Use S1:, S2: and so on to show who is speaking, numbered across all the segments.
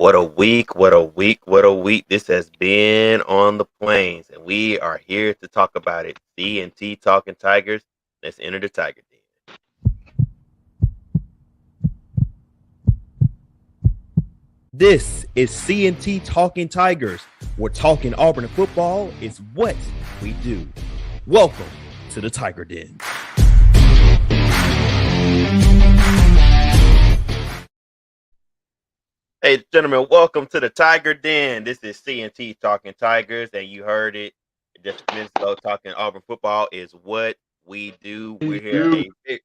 S1: What a week, what a week, what a week this has been on the plains. And we are here to talk about it. C&T Talking Tigers. Let's enter the Tiger Den.
S2: This is C&T Talking Tigers. We're talking Auburn football is what we do. Welcome to the Tiger Den.
S1: Hey, gentlemen, welcome to the Tiger Den. This is C&T Talking Tigers, and you heard it just a minute ago. Talking Auburn football is what we do. We're here a big,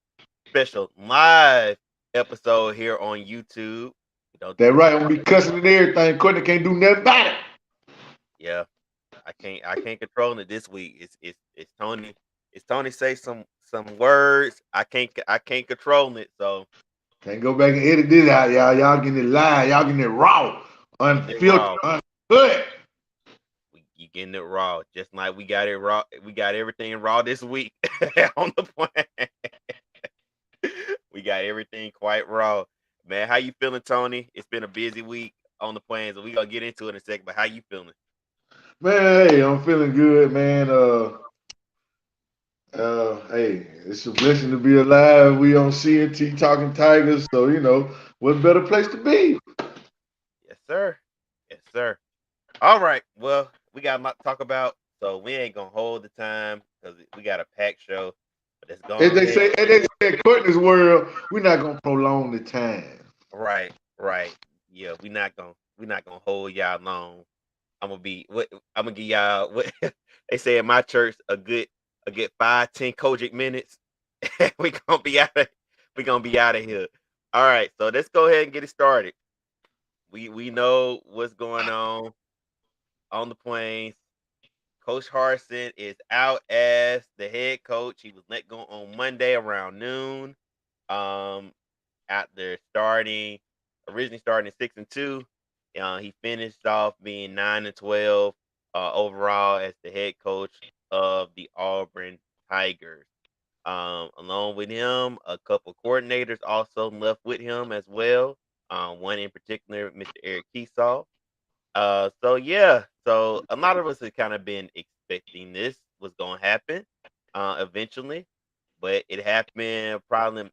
S1: special live episode here on YouTube.
S3: That's right. I'm gonna be cussing and everything. Courtney can't do nothing about it.
S1: Yeah, I can't control it this week. It's Toney. It's Toney say some words. I can't control it. So
S3: Can't go back and edit this out, y'all. Y'all getting it live. Y'all getting it raw, unfiltered, uncut.
S1: You getting it raw, just like we got it raw. We got everything raw this week on the plan. We got everything quite raw, man. How you feeling, Toney? It's been a busy week on the plans, and we gonna get into it in a second. But how you feeling?
S3: Man, hey, I'm feeling good, man. Hey, it's a blessing to be alive. We on C&T Talking Tigers, so what better place to be?
S1: Yes, sir. Yes, sir. All right. Well, we got a lot to talk about, so we ain't gonna hold the time because we got a packed show. But it's going.
S3: As they say in Courtney's world, we're not gonna prolong the time.
S1: Right. Yeah, we're not gonna hold y'all long. I'm gonna give y'all what they say in my church, a good 5-10 Kojic minutes. we gonna be out of here. All right, so let's go ahead and get it started. We know what's going on the plains. Coach Harsin is out as the head coach. He was let go on Monday around noon. After originally starting 6-2. He finished off being 9-12 overall as the head coach of the Auburn Tigers. Along with him, a couple coordinators also left with him as well. One in particular, Mr. Eric Keesaw. So a lot of us have kind of been expecting this was going to happen eventually, but it happened probably,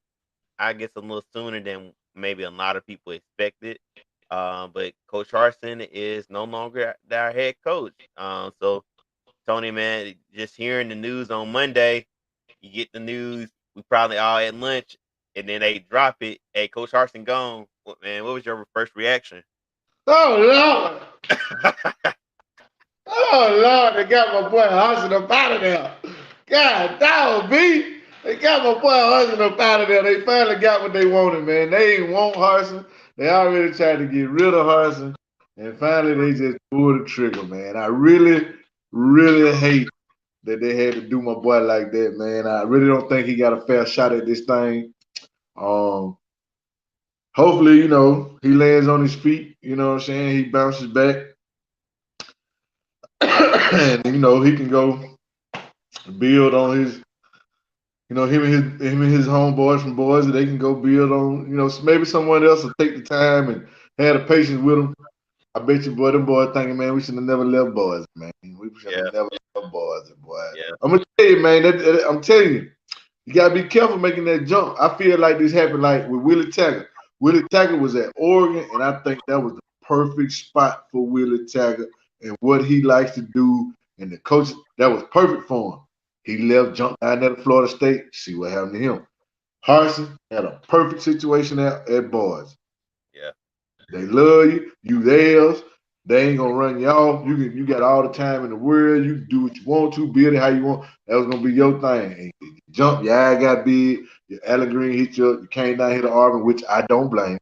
S1: I guess, a little sooner than maybe a lot of people expected. But Coach Harsin is no longer our head coach. So Toney, man, just hearing the news on Monday, you get the news. We probably all at lunch, and then they drop it. Hey, Coach Harsin gone. Man, what was your first reaction?
S3: Oh Lord! Oh Lord! They got my boy Harsin up out of there. God, dog, B. They got my boy Harsin up out of there. They finally got what they wanted, man. They ain't want Harsin. They already tried to get rid of Harsin, and finally they just pulled the trigger, man. I really, really hate that they had to do my boy like that, man. I really don't think he got a fair shot at this thing. Hopefully, he lands on his feet. You know what I'm saying? He bounces back, and he can go build on his. Him and his homeboys from boys, they can go build on. Maybe someone else will take the time and have the patience with them. I bet you, boy, them boys thinking, man, we should have never left boys, man. We should have never left boys, boy.
S1: Yeah.
S3: I'm gonna tell you, man. I'm telling you, you gotta be careful making that jump. I feel like this happened like with Willie Taggart. Willie Taggart was at Oregon, and I think that was the perfect spot for Willie Taggart and what he likes to do. And the coach, that was perfect for him. He left, jumped down there to Florida State. See what happened to him. Harsin had a perfect situation at boys.
S1: Yeah.
S3: They love you. You theirs. They ain't gonna run you off. You got all the time in the world. You can do what you want to, build it how you want. That was gonna be your thing. And you jump, your eye got big. Your Allen Green hit you up. You came down here to Auburn, which I don't blame.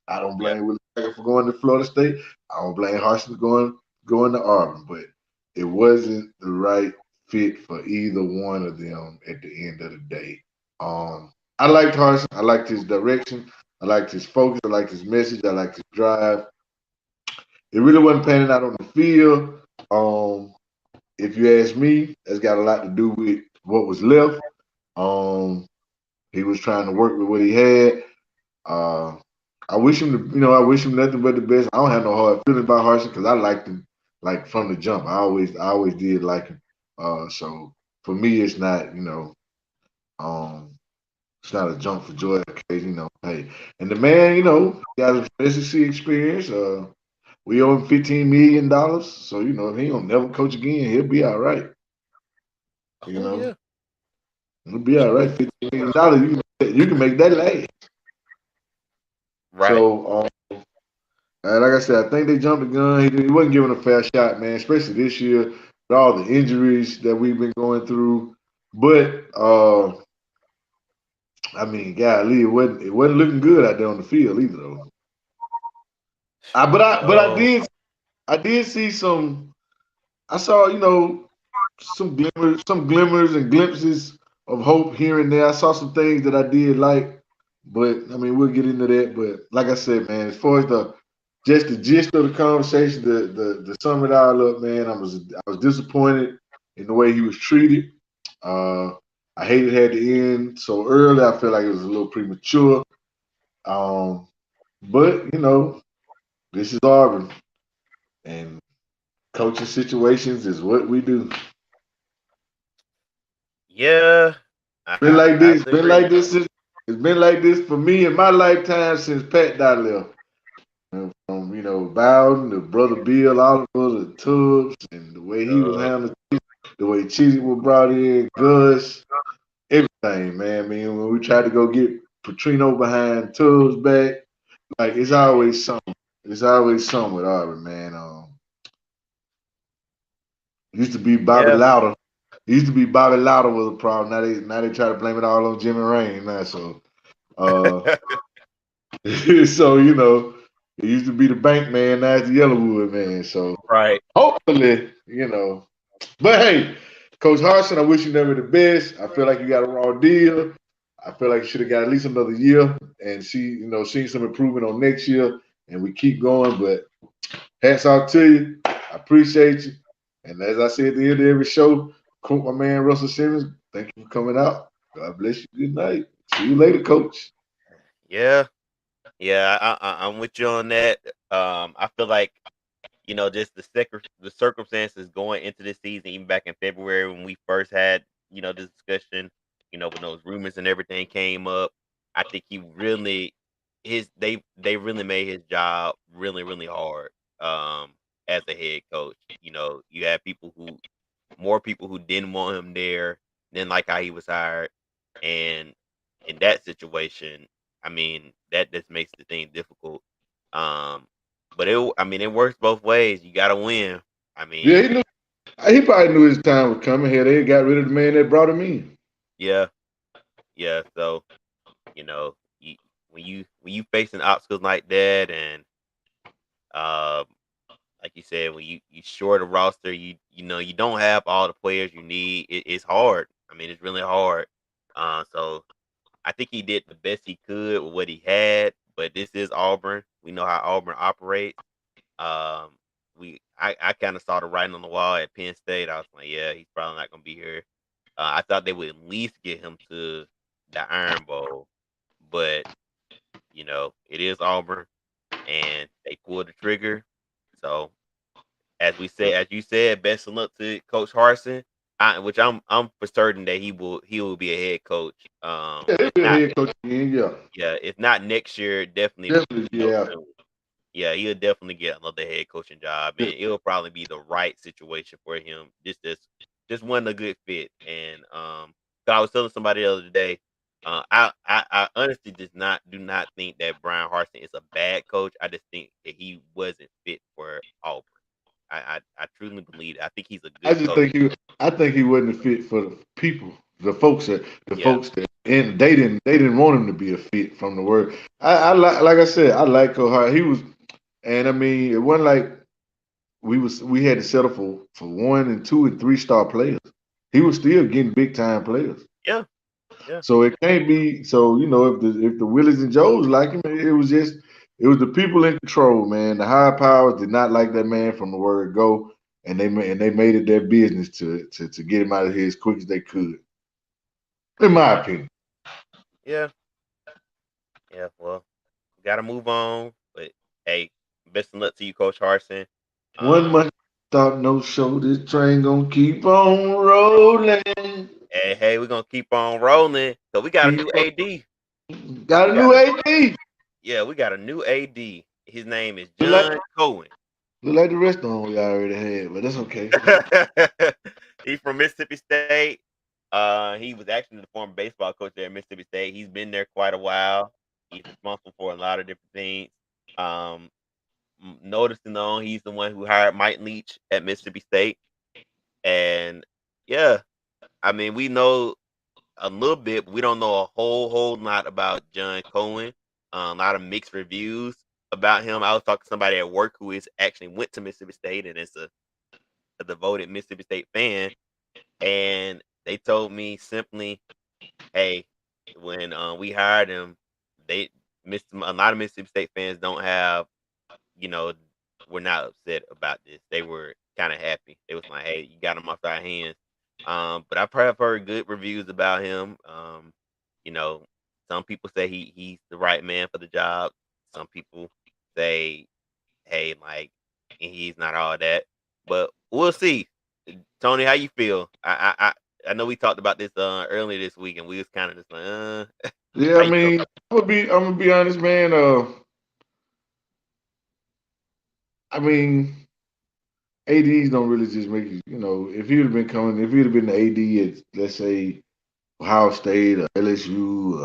S3: I don't blame Willie Taggart for going to Florida State. I don't blame Harsin for going to Auburn. But it wasn't the right fit for either one of them at the end of the day. I liked Harsin. I liked his direction. I liked his focus. I liked his message. I liked his drive. It really wasn't panning out on the field. If you ask me, that's got a lot to do with what was left. He was trying to work with what he had. I wish him, I wish him nothing but the best. I don't have no hard feeling about Harson because I liked him like from the jump. I always did like him. So for me, it's not, um, it's not a jump for joy occasion, Hey, and the man, got a SEC experience. We owe him $15 million, so if he don't never coach again, he'll be all right. You
S1: Oh
S3: know,
S1: yeah,
S3: he'll be all
S1: he
S3: right. $15 million, you can make that last.
S1: right.
S3: So, like I said, I think they jumped the gun. He wasn't given a fair shot, man, especially this year with all the injuries that we've been going through. But I mean, golly, it wasn't looking good out there on the field either, though. But I
S1: Oh
S3: did see some. I saw, some glimmers and glimpses of hope here and there. I saw some things that I did like, but I mean, we'll get into that. But like I said, man, as far as the gist of the conversation, the sum it all up, man, I was disappointed in the way he was treated. Uh, I hated it had to end so early. I feel like it was a little premature. Um, but this is Auburn, and coaching situations is what we do.
S1: yeah,
S3: Been
S1: I
S3: like
S1: have
S3: this.
S1: to
S3: Been
S1: agree.
S3: like this. It's been like this for me in my lifetime since Pat Dot left. From Bowden to Brother Bill Oliver to Tubbs and the way he was
S1: Uh,
S3: handled, the way Cheesy was brought in, Gus, everything, man. I mean, when we tried to go get Petrino behind Tubbs back, like it's
S1: mm,
S3: always something. It's always something with Auburn, man. Used to be Bobby
S1: yeah,
S3: Louder. Used to be Bobby Louder was a problem. Now they try to blame it all on Jimmy Rain. Now so. Uh, so it used to be the bank man, now it's the Yellowwood man. So
S1: right.
S3: hopefully, But hey, Coach Harson, I wish you never the best. I feel like you got a raw deal. I feel like you should have got at least another year and seen some improvement on next year, and we keep going. But hats off to you. I appreciate you. And as I say at the end of every show, quote my man Russell Simmons, thank you for coming out. God bless you. Good night. See you later, Coach.
S1: Yeah, yeah, I'm with you on that. I feel like just the circumstances going into this season, even back in February when we first had this discussion, when those rumors and everything came up. I think he really they really made his job really really hard. As a head coach, you had more people who didn't want him there, didn't like how he was hired, and in that situation, I mean that just makes the thing difficult. Um, but I mean, it works both ways. You got to win. I
S3: Yeah,
S1: mean,
S3: he knew. He probably knew his time was coming. Here, they got rid of the man that brought him in.
S1: yeah, yeah. So you know, you, when you facing obstacles like that, and um, like you said, when you short a roster, you don't have all the players you need. It's hard. I mean, it's really hard. So I think he did the best he could with what he had. But this is Auburn. We know how Auburn operates. Um, I kind of saw the writing on the wall at Penn State. I was like, yeah, he's probably not gonna be here. I thought they would at least get him to the Iron Bowl, but it is Auburn, and they pulled the trigger. So as you said, best of luck to Coach Harson. Which I'm for certain that he will be a head coach.
S3: Yeah, he'll
S1: If
S3: be a
S1: not,
S3: head coach again. Yeah,
S1: yeah, if not next year, definitely
S3: definitely. Yeah,
S1: soon. Yeah, he'll definitely get another head coaching job,
S3: yeah.
S1: and it'll probably be the right situation for him. Just wasn't a good fit. And 'cause I was telling somebody the other day, I honestly do not think that Brian Harson is a bad coach. I just think that he wasn't fit for Auburn. I truly believe that. I think he's a
S3: I
S1: good
S3: just
S1: coach.
S3: think I think he wasn't fit for the people, the
S1: Yeah,
S3: folks that, and they didn't want him to be a fit from the word. Like I said, I like how he was, and I mean, it wasn't like we had to settle for one and two and three-star players. He was still getting big time players.
S1: yeah, yeah,
S3: So it can't be so if the Willies and Joes like him, it was the people in control, man. The higher powers did not like that man from the word go, and they made it their business to get him out of here as quick as they could, in my opinion.
S1: yeah, yeah. Well, Got to move on. But hey, best of luck to you, Coach Harson.
S3: One month stop, no show. This train gonna keep on rolling.
S1: Hey, we're gonna keep on rolling. So we got a
S3: Keep
S1: new AD.
S3: got
S1: We
S3: a
S1: got
S3: new
S1: a
S3: AD.
S1: we got a new AD. His name is
S3: Look like,
S1: John Cohen.
S3: look like the rest of them we already had, but that's okay.
S1: He's from Mississippi State. He was actually the former baseball coach there at Mississippi State. He's been there quite a while. He's responsible for a lot of different things. Um, Noticing though, he's the one who hired Mike Leach at Mississippi State, and yeah, I mean we know a little bit, but we don't know a whole lot about John Cohen. A lot of mixed reviews about him. I was talking to somebody at work who is actually went to Mississippi State and is a devoted Mississippi State fan, and they told me simply, "Hey, when we hired him, they missed a lot of Mississippi State fans don't have, you know, were not upset about this. They were kind of happy. It was like, hey, you got him off our hands." But I've heard good reviews about him. You know, some people say he's the right man for the job. Some people say, hey, like he's not all that. But we'll see. Tony, how you feel? I know we talked about this earlier this week, and we was kind of just like,
S3: Yeah,
S1: how
S3: I
S1: you feel
S3: mean,
S1: about
S3: I'm gonna be honest, man. I mean, ADs don't really just make you. You know, if he would have been coming, if he'd have been the AD at, let's say, Ohio State or LSU,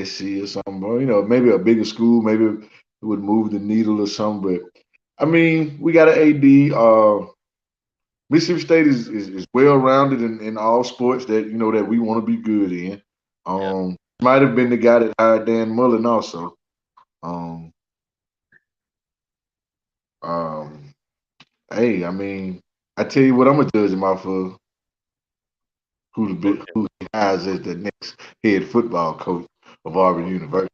S3: SC or something, or maybe a bigger school, maybe it would move the needle or something. But I mean, we got an AD. Mississippi State is well rounded in all sports that that we want to be good in.
S1: it?
S3: Might have been the guy that hired Dan Mullen also. Um, um, hey, I mean, I tell you what, I'm gonna judge him off of who he hires as the next head football coach of Auburn University.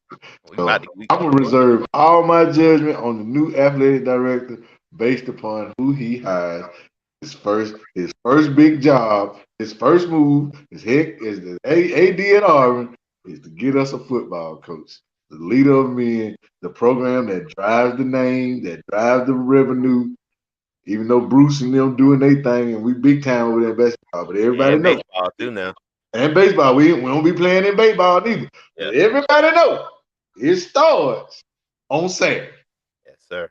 S1: We
S3: So
S1: about to
S3: I'm gonna reserve all my judgment on the new athletic director based upon who he hires. His first big job, his first move, his head is the AD at Auburn is to get us a football coach, the leader of men, the program that drives the name, that drives the revenue. Even though Bruce and them doing their thing, and we big time over there in basketball, but everybody
S1: and
S3: knows.
S1: baseball too now.
S3: And baseball, we don't be playing in baseball neither.
S1: Yeah,
S3: But everybody know it starts on Saturday.
S1: yes, sir.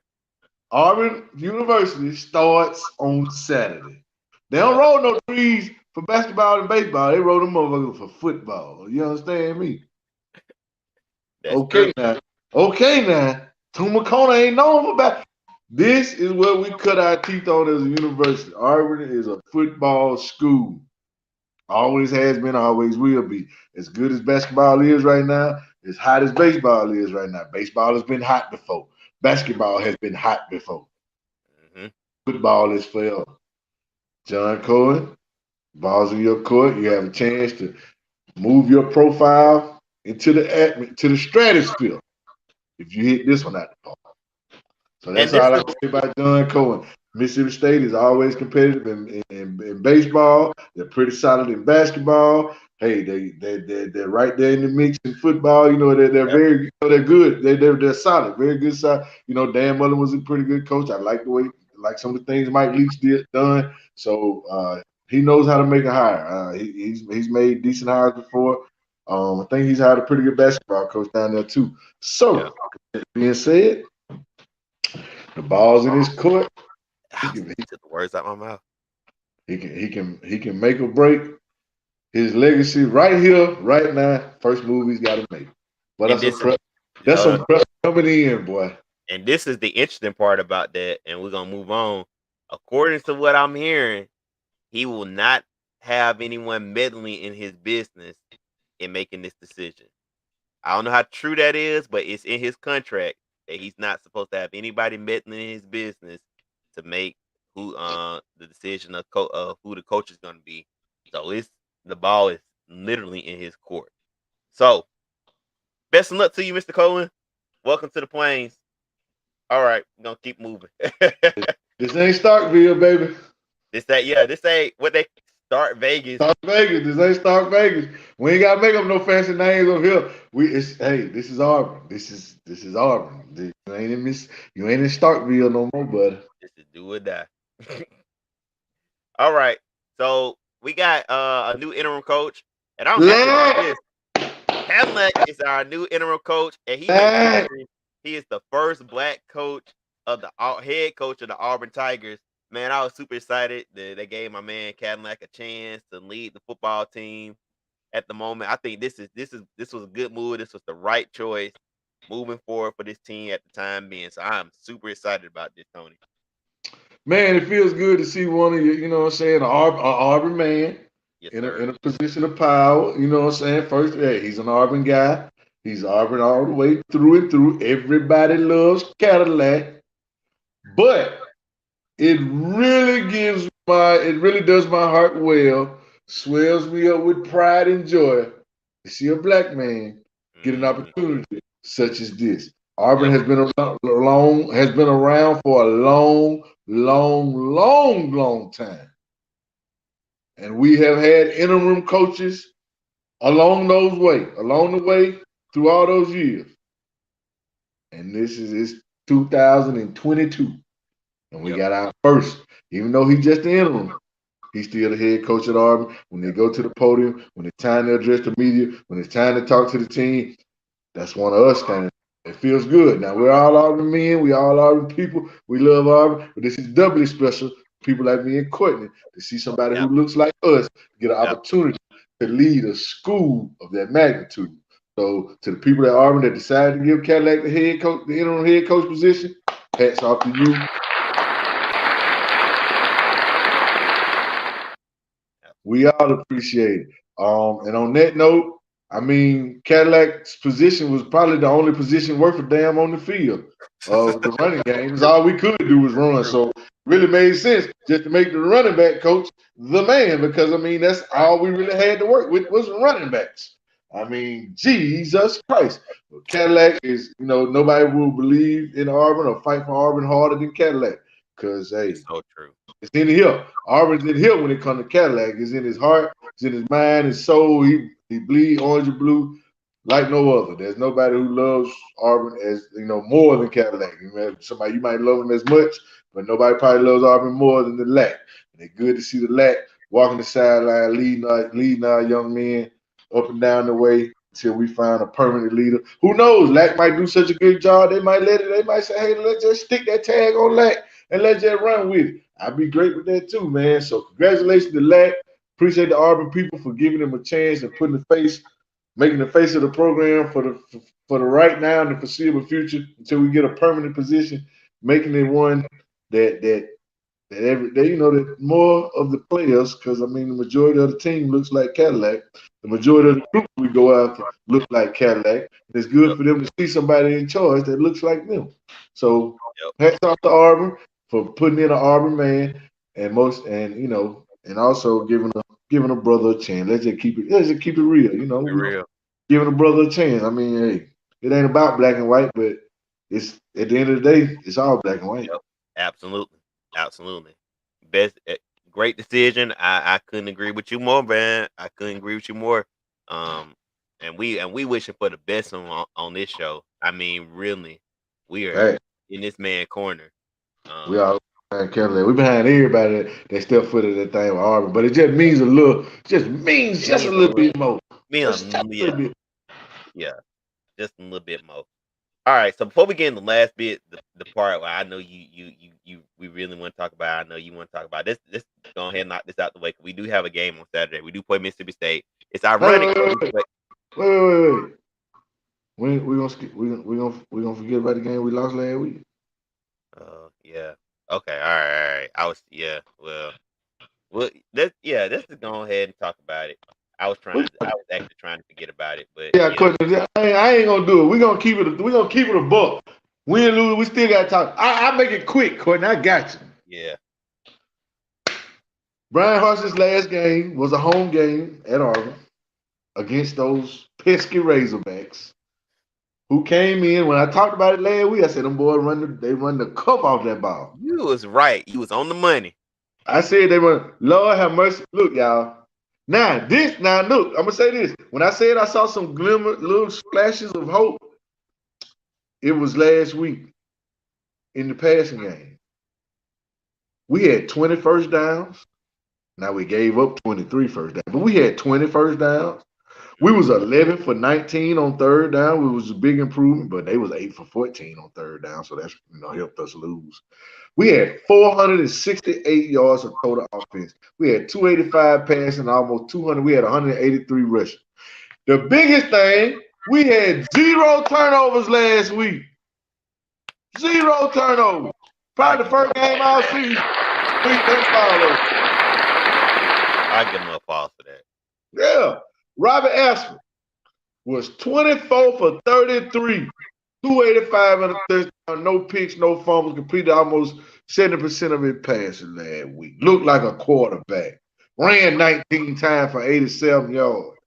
S3: Auburn University starts on Saturday. They don't
S1: Yeah,
S3: roll no trees for basketball and baseball. They roll them motherfuckers for football. You understand me?
S1: that's true.
S3: Okay now. Okay now. Tumakona ain't known for basketball. This is what we cut our teeth on as a university. Auburn is a football school. Always has been, always will be. As good as basketball is right now, as hot as baseball is right now. Baseball has been hot before. Basketball has been hot before.
S1: Hmm.
S3: Football is forever. John Cohen, balls in your court. You have a chance to move your profile into the stratosphere if you hit this one out the park. So
S1: And
S3: that's
S1: this
S3: all I
S1: is
S3: can say about John Cohen. Mississippi State is always competitive in baseball. They're pretty solid in basketball. Hey, they're right there in the mix in football. They're
S1: yeah,
S3: very they're good. They're solid, very good side. Dan Mullen was a pretty good coach. I like the way some of the things Mike Leach done. So he knows how to make a hire. He's made decent hires before. I think he's hired a pretty good basketball coach down there too.
S1: yeah.
S3: So that being said, the ball's in his court. He can
S1: Took the words out my mouth.
S3: he can make or break his legacy right here, right now. First move he's got to make. But
S1: And this is
S3: that's
S1: hold
S3: some
S1: on.
S3: pressure coming in, boy.
S1: And this is the interesting part about that, and we're gonna move on. According to what I'm hearing, he will not have anyone meddling in his business in making this decision. I don't know how true that is, but it's in his contract that he's not supposed to have anybody meddling in his business to make who the decision of who the coach is going to be. So it's the ball is literally in his court. So best of luck to you, Mr. Cohen. Welcome to the Plains. All right, we're gonna keep moving.
S3: This ain't Starkville, baby.
S1: This ain't what they Start Vegas.
S3: Stark Vegas. This ain't Stark Vegas. We ain't gotta make up no fancy names over here. This is Auburn. This is Auburn. You ain't in Starkville no more, bud.
S1: This is do or die. All right. So we got a new interim coach, and I'm happy about
S3: Black,
S1: this. Cadillac is our new interim coach, and
S3: black.
S1: he is the first black coach of the head coach of the Auburn Tigers. Man, I was super excited that they gave my man Cadillac a chance to lead the football team at the moment. I think this was a good move. This was the right choice moving forward for this team at the time being. So I'm super excited about this, Tony.
S3: Man, it feels good to see one of you know what I'm saying, an Auburn man
S1: Yes,
S3: in
S1: sir.
S3: a position of power. You know what I'm saying? First, yeah, he's an Auburn guy. He's Auburn all the way through and through. Everybody loves Cadillac. But it really does my heart well, swells me up with pride and joy to see a black man get an
S1: Mm,
S3: opportunity such as this. Auburn
S1: yep.
S3: has been around for a long time. And we have had interim coaches along the way through all those years. And this is it's 2022. And we
S1: Yep.
S3: got our first, even though he's just the interim, he's still the head coach at Auburn. When they go to the podium, when it's time to address the media, when it's time to talk to the team, that's one of us kind of. It feels good. Now we're all Auburn men, we all Auburn people, we love Auburn, but this is doubly special. People like me and Courtney to see somebody who
S1: Yep.
S3: looks like us get an
S1: Yep.
S3: opportunity to lead a school of that magnitude. So to the people at Auburn that decided to give Cadillac the interim head coach position, hats off to you. We all appreciate it. And on that note, I mean, Cadillac's position was probably the only position worth a damn on the field. The running game is all we could do was run. So really made sense just to make the running back coach the man, because I mean that's all we really had to work with was running backs. I mean, Jesus Christ. Cadillac is, nobody will believe in Auburn or fight for Auburn harder than Cadillac. Because hey,
S1: It's so true.
S3: it's in here. Auburn's in here when it comes to Cadillac. It's in his heart, it's in his mind, his soul. He bleed orange and blue like no other. There's nobody who loves Auburn as more than Cadillac. Somebody you might love him as much, but nobody probably loves Auburn more than the Lac. And it's good to see the Lac walking the sideline, leading our young men up and down the way until we find a permanent leader. Who knows? Lac might do such a good job. They might They might say, hey, let's just stick that tag on Lac and let's just run with it. I'd be great with that too, man. So congratulations to Lac. Appreciate the Auburn people for giving him a chance and making the face of the program for the right now and the foreseeable future until we get a permanent position, making it one that that more of the players, because I mean the majority of the team looks like Cadillac. The majority of the group we go after look like Cadillac. And it's good
S1: Yep.
S3: for them to see somebody in charge that looks like them. So
S1: Yep.
S3: hats off to Auburn for putting in an Auburn man and also giving a brother a chance. Let's just keep it real.
S1: For real.
S3: Giving a brother a chance. I mean, hey, it ain't about black and white, but it's at the end of the day, it's all black and white.
S1: Yep. Absolutely. Absolutely. Best great decision. I couldn't agree with you more, man. I couldn't agree with you more. Um and we wishing for the best on this show. I mean, really, we are
S3: Hey,
S1: in this man corner.
S3: we
S1: Um
S3: all behind Cadillac. We behind everybody that step foot in that thing with Auburn, but it just means
S1: it
S3: just a
S1: means
S3: little bit more. Just a
S1: yeah,
S3: little bit.
S1: yeah, just a little bit more. All right, so before we get in the last bit, the part where I know we really want to talk about, I know you want to talk about this. Let's go ahead and knock this out the way. 'Cause we do have a game on Saturday. We do play Mississippi State. It's
S3: Wait,
S1: ironic
S3: wait,
S1: that
S3: wait,
S1: we
S3: wait,
S1: play.
S3: wait. We gonna forget about the game we lost last week.
S1: Yeah. Okay. All right. I was Well, let's just go ahead and talk about it. I was actually trying to forget about it, but
S3: Yeah,
S1: yeah,
S3: I ain't gonna do it. We're gonna keep it. We're gonna keep it a buck. Win, lose, we still gotta talk. I make it quick, Courtney. I got you.
S1: yeah,
S3: Brian Harsin's last game was a home game at Auburn against those pesky Razorbacks who came in. When I talked about it last week, I said them boys run the cup off that ball.
S1: you was right. You was on the money.
S3: I said they were, Lord have mercy. Look, y'all. Now, look, I'm going to say this. When I said I saw some glimmer, little splashes of hope, it was last week in the passing game. We had 20 first downs. Now, we gave up 23 first downs, but we had 20 first downs. We was 11 for 19 on third down, which was a big improvement, but they was 8 for 14 on third down, so that's helped us lose. We had 468 yards of total offense. We had 285 passing, almost 200. We had 183 rushing. The biggest thing, we had 0 turnovers last week. 0 turnovers. Probably the first game all season.
S1: I give him a pause for that.
S3: Yeah. Robert Ashford was 24 for 33, 285 and a touchdown, no picks, no fumbles, completed almost 70% of his passes last week. Looked like a quarterback. Ran 19 times for 87 yards.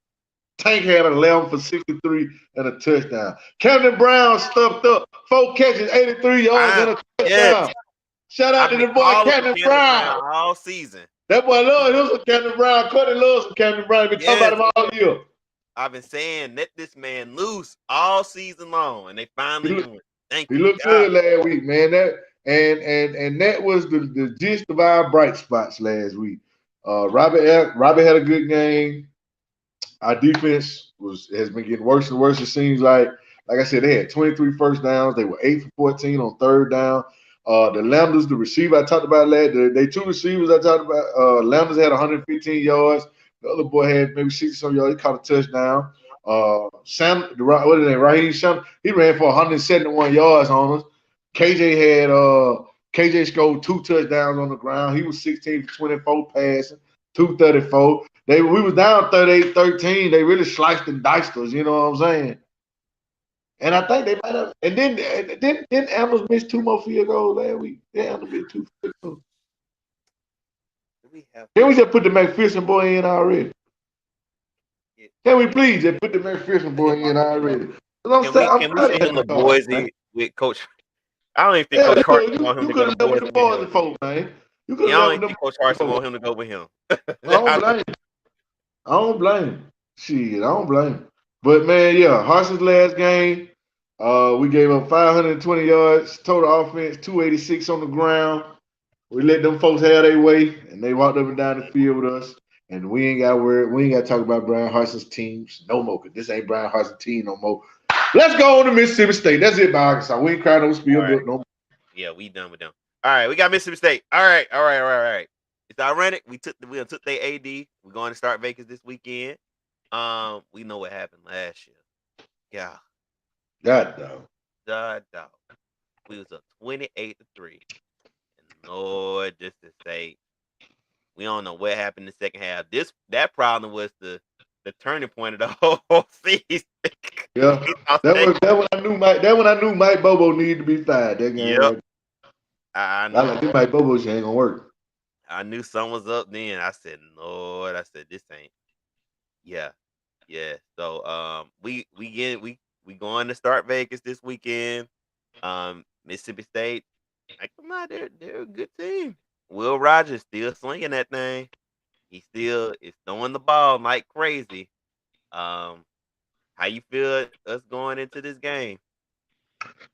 S3: Tank had 11 for 63 and a touchdown. Camden Brown stuffed up 4 catches, 83 yards and a touchdown.
S1: Yes.
S3: Shout out to the boy Camden Brown.
S1: All season.
S3: That boy loves him some Camden Brown. Courtney loves some Camden Brown. Been talking about him all year.
S1: I've been saying let this man loose all season long, and they finally do it. Thank you.
S3: He looked good last week, man. That was the gist of our bright spots last week. Robert had a good game. Our defense has been getting worse and worse. It seems like I said, they had 23 first downs. They were 8 for 14 on third down. The Lambdas, the receiver I talked about last, they 2 receivers I talked about. Lambdas had 115 yards. The other boy had maybe 60-some yards. He caught a touchdown. Raheem Sam, he ran for 171 yards on us. KJ scored 2 touchdowns on the ground. He was 16 for 24 passing, 234. We was down 38-13. They really sliced and diced us, you know what I'm saying? And I think they might have. And then Amherst missed 2 more field goals last week. Yeah, Amherst missed 2 field goals. Can we just put the McPherson boy in already? Can we please just put the McPherson boy in already?
S1: Can we see him the boys with Coach? I don't even think Coach Carson want him to go with the boys. I don't even think Coach Carson want him to go with him.
S3: I don't blame him. Shit, I don't blame him. But man, yeah, Harson's last game, we gave up 520 yards, total offense, 286 on the ground. We let them folks have their way, and they walked up and down the field with us. And we ain't got to talk about Brian Harson's teams no more, because this ain't Brian Harson's team no more. Let's go on to Mississippi State. That's it by Arkansas. We ain't crying no spiel no more.
S1: Yeah, we done with them. All right, we got Mississippi State. All right. It's ironic. We took their AD. We're going to start Vegas this weekend. We know what happened last year. Yeah.
S3: God dog.
S1: We was up 28-3. And Lord, just to say, we don't know what happened in the second half. That problem was the turning point of the whole season.
S3: Yeah. That when I knew Mike Bobo needed to be fired. That game. Yep.
S1: I know.
S3: This Mike Bobo shit ain't gonna work.
S1: I knew something was up then. I said, Lord, this ain't. Yeah. So we going to start Vegas this weekend. Mississippi State, come on, they're a good team. Will Rogers still slinging that thing. He still is throwing the ball like crazy. How you feel us going into this game?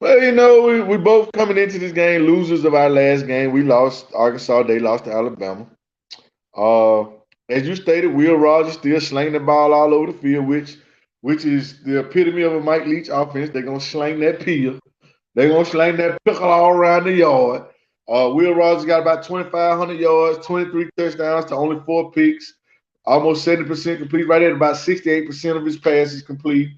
S3: Well, we both coming into this game losers of our last game. We lost Arkansas. They lost to Alabama. As you stated, Will Rogers still slinging the ball all over the field, which is the epitome of a Mike Leach offense. They're going to sling that peel. They're going to sling that pickle all around the yard. Will Rogers got about 2,500 yards, 23 touchdowns to only 4 picks, almost 70% complete, right at about 68% of his passes complete.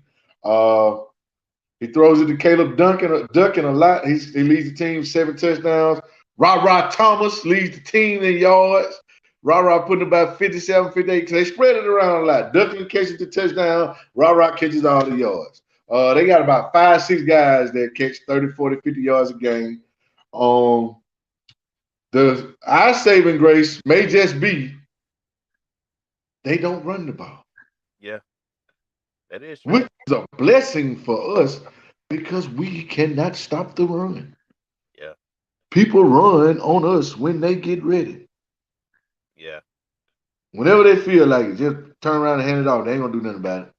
S3: He throws it to Caleb Ducking a lot. He leads the team 7 touchdowns. Ra Thomas leads the team in yards. Ra putting about 57, 58, because they spread it around a lot. Ducking catches the touchdown. Ra catches all the yards. They got about 5, 6 guys that catch 30, 40, 50 yards a game. Our saving grace may just be they don't run the ball.
S1: Yeah, that is true.
S3: Which is a blessing for us because we cannot stop the run.
S1: Yeah.
S3: People run on us when they get ready.
S1: Yeah.
S3: Whenever they feel like it, just turn around and hand it off. They ain't gonna do nothing about it.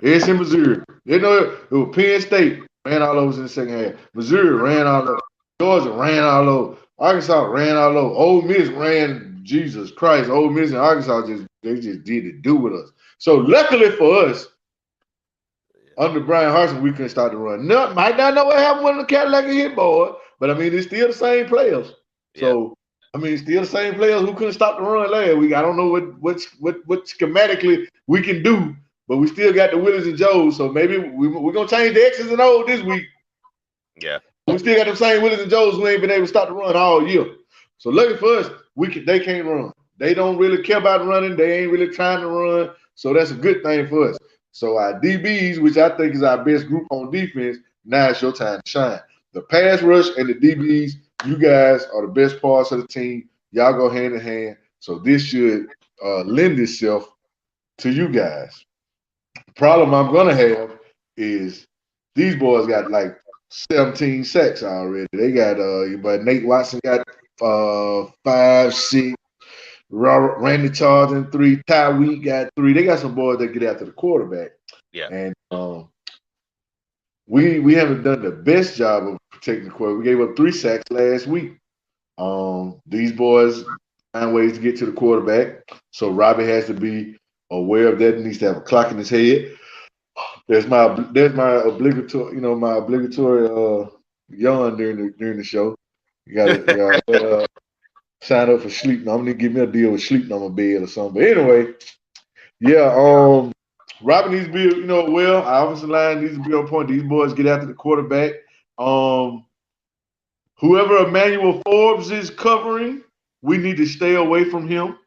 S3: It's in Missouri. They know it was Penn State ran all over in the second half. Missouri ran all over. Georgia ran all over. Arkansas ran all over. Ole Miss ran. Jesus Christ. Ole Miss and Arkansas just did it do with us. So luckily for us, under Brian Harsin, we couldn't start the run. No, might not know what happened when the Cadillac hit board, but I mean it's still the same players. So I mean, it's still the same players who couldn't stop the run last week. I don't know what schematically we can do, but we still got the Willies and Joes. So maybe we're gonna change the X's and O's this week.
S1: Yeah.
S3: We still got them same Willies and Joes who ain't been able to stop the run all year. So lucky for us, they can't run. They don't really care about running. They ain't really trying to run. So that's a good thing for us. So our DBs, which I think is our best group on defense, now it's your time to shine. The pass rush and the DBs, you guys are the best parts of the team. Y'all go hand in hand. So this should lend itself to you guys. The problem I'm going to have is these boys got like 17 sacks already. They got, but Nate Watson got 5, 6. Robert Randy Charlton 3, Tyweek got 3. They got some boys that get after the quarterback.
S1: Yeah.
S3: And we haven't done the best job of protecting the quarterback. We gave up 3 sacks last week. These boys find ways to get to the quarterback. So Robbie has to be aware of that. He needs to have a clock in his head. There's my obligatory, yawn during the show. You gotta sign up for sleep. I'm gonna give me a deal with sleeping on my bed or something. But anyway, yeah, Robin needs to be, our offensive line needs to be on point. These boys get after the quarterback. Whoever Emmanuel Forbes is covering, we need to stay away from him.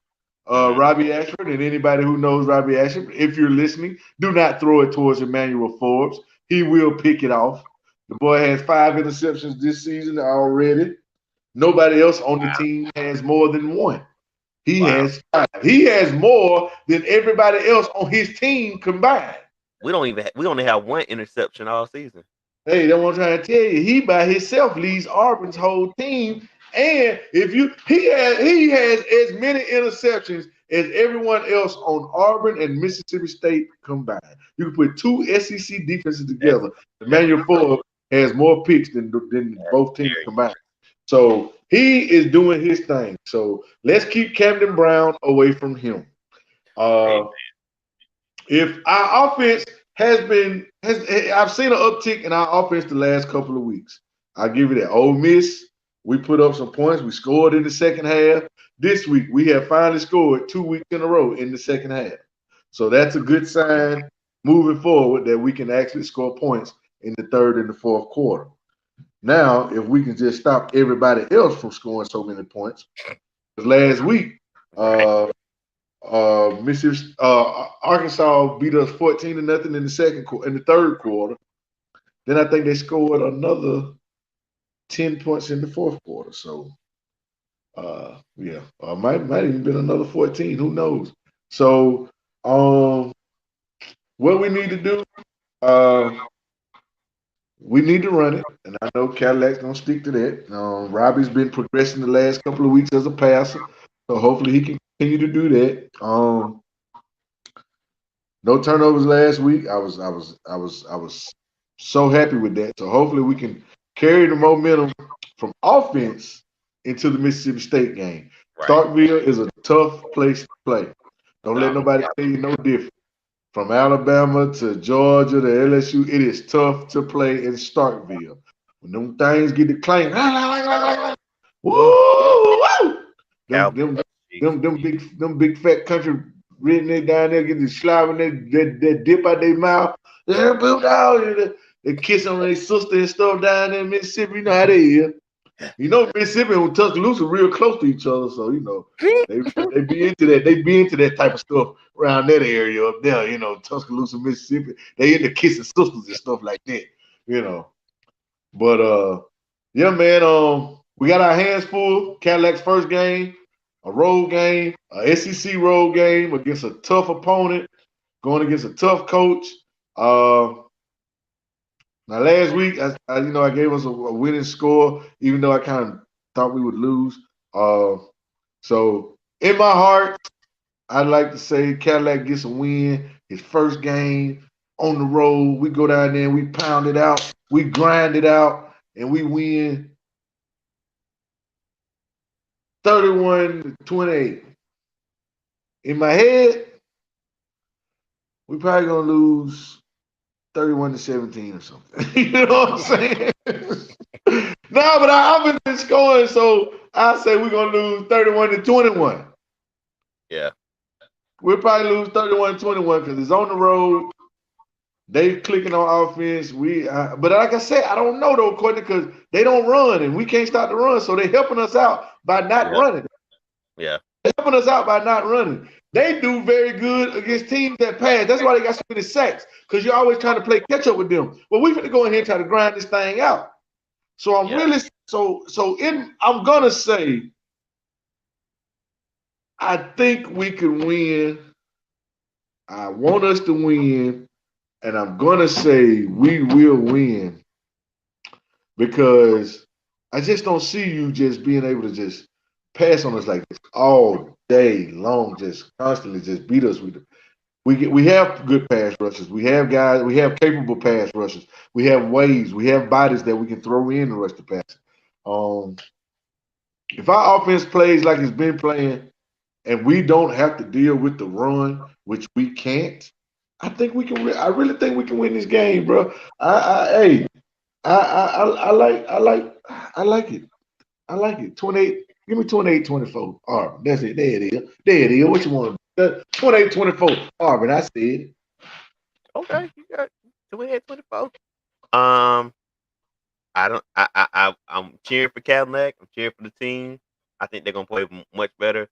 S3: Robbie Ashford and anybody who knows Robbie Ashford, if you're listening, do not throw it towards Emmanuel Forbes. He will pick it off. The boy has 5 interceptions this season already. Nobody else on the team has more than 1. He has 5. He has more than everybody else on his team combined.
S1: We only have 1 interception all season.
S3: Hey, that's what I'm trying to tell you. He by himself leads Auburn's whole team. And he has as many interceptions as everyone else on Auburn and Mississippi State combined. You can put 2 SEC defenses together. Emmanuel Forbes has more picks than both teams combined. So he is doing his thing. So let's keep Camden Brown away from him. If our offense I've seen an uptick in our offense the last couple of weeks. I'll give you that. Ole Miss, we put up some points. We scored in the second half. This week, we have finally scored 2 weeks in a row in the second half. So that's a good sign moving forward that we can actually score points in the third and the fourth quarter. Now, if we can just stop everybody else from scoring so many points, because last week, Arkansas beat us 14-0 in the third quarter. Then I think they scored another 10 points in the fourth quarter. So, might even been another 14. Who knows? So, what we need to do, we need to run it, and I know Cadillac's gonna stick to that. Robbie's been progressing the last couple of weeks as a passer, so hopefully he can continue to do that. No turnovers last week. I was so happy with that. So hopefully we can carry the momentum from offense into the Mississippi State game. Right. Starkville is a tough place to play. Don't let nobody tell you no different. From Alabama to Georgia to LSU, it is tough to play in Starkville. When them things get to clank, woo! Them big fat country redneck down there getting slobbing that dip out their mouth. They kiss on their sister and stuff down there in Mississippi. You know how they is. Mississippi and Tuscaloosa real close to each other, so they be into that. They be into that type of stuff around that area up there. Tuscaloosa, Mississippi. They into kissing sisters and stuff like that. But yeah, man. We got our hands full. Cadillac's first game, a road game, a SEC road game against a tough opponent, going against a tough coach. Now, last week, I gave us a winning score, even though I kind of thought we would lose. So In my heart, I'd like to say Cadillac gets a win. His first game on the road. We go down there, we pound it out, we grind it out, and we win 31-28. In my head, we probably gonna lose 31-17 or something. You know what I'm saying? No, but I've been scoring, so I say we're gonna lose 31-21.
S1: Yeah.
S3: We'll probably lose 31-21 because it's on the road. They clicking on offense. But like I said, I don't know though, Courtney, because they don't run and we can't stop the run. So they're helping us out by not
S1: Yeah.
S3: running.
S1: Yeah.
S3: They're helping us out by not running. They do very good against teams that pass. That's why they got so many sacks, because you're always trying to play catch up with them. But we're going to go in here and try to grind this thing out. So I'm really I'm gonna say I think we can win. I want us to win, and I'm gonna say we will win because I just don't see you just being able to just pass on us like this all day long, just constantly just beat us with it. We have good pass rushers. We have guys. We have capable pass rushers. We have ways. We have bodies that we can throw in the rush the pass. Um, if our offense plays like it's been playing, and we don't have to deal with the run, which we can't, I think we can. I really think we can win this game, bro. Hey, I like it. I like it. 28. Give me 28-24. Auburn. That's it. There it is. There it is. What you want? 28-24. Auburn. I said.
S1: Okay, you got 28-24. Um, I don't. I'm cheering for Cadillac. I'm cheering for the team. I think they're gonna play much better.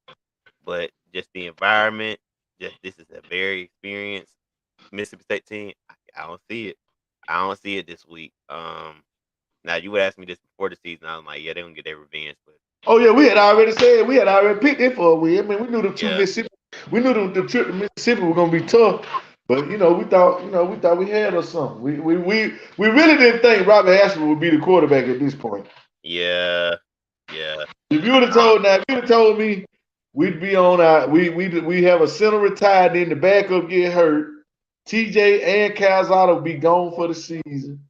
S1: But just the environment, just this is a very experienced Mississippi State team. I don't see it. I don't see it this week. Now you would ask me this before the season. I'm like, yeah, they're gonna get their revenge, but
S3: Oh yeah, we had already said we had already picked it for a win. I mean, we knew the two
S1: yeah,
S3: Mississippi. We knew the trip to Mississippi was gonna be tough, but we thought we had or something. We really didn't think Robert Ashford would be the quarterback at this point.
S1: yeah, yeah.
S3: If you would have
S1: Uh,
S3: told now, if you would have told me we'd be on our we have a center retired, then the backup get hurt. TJ and Calzado would be gone for the season.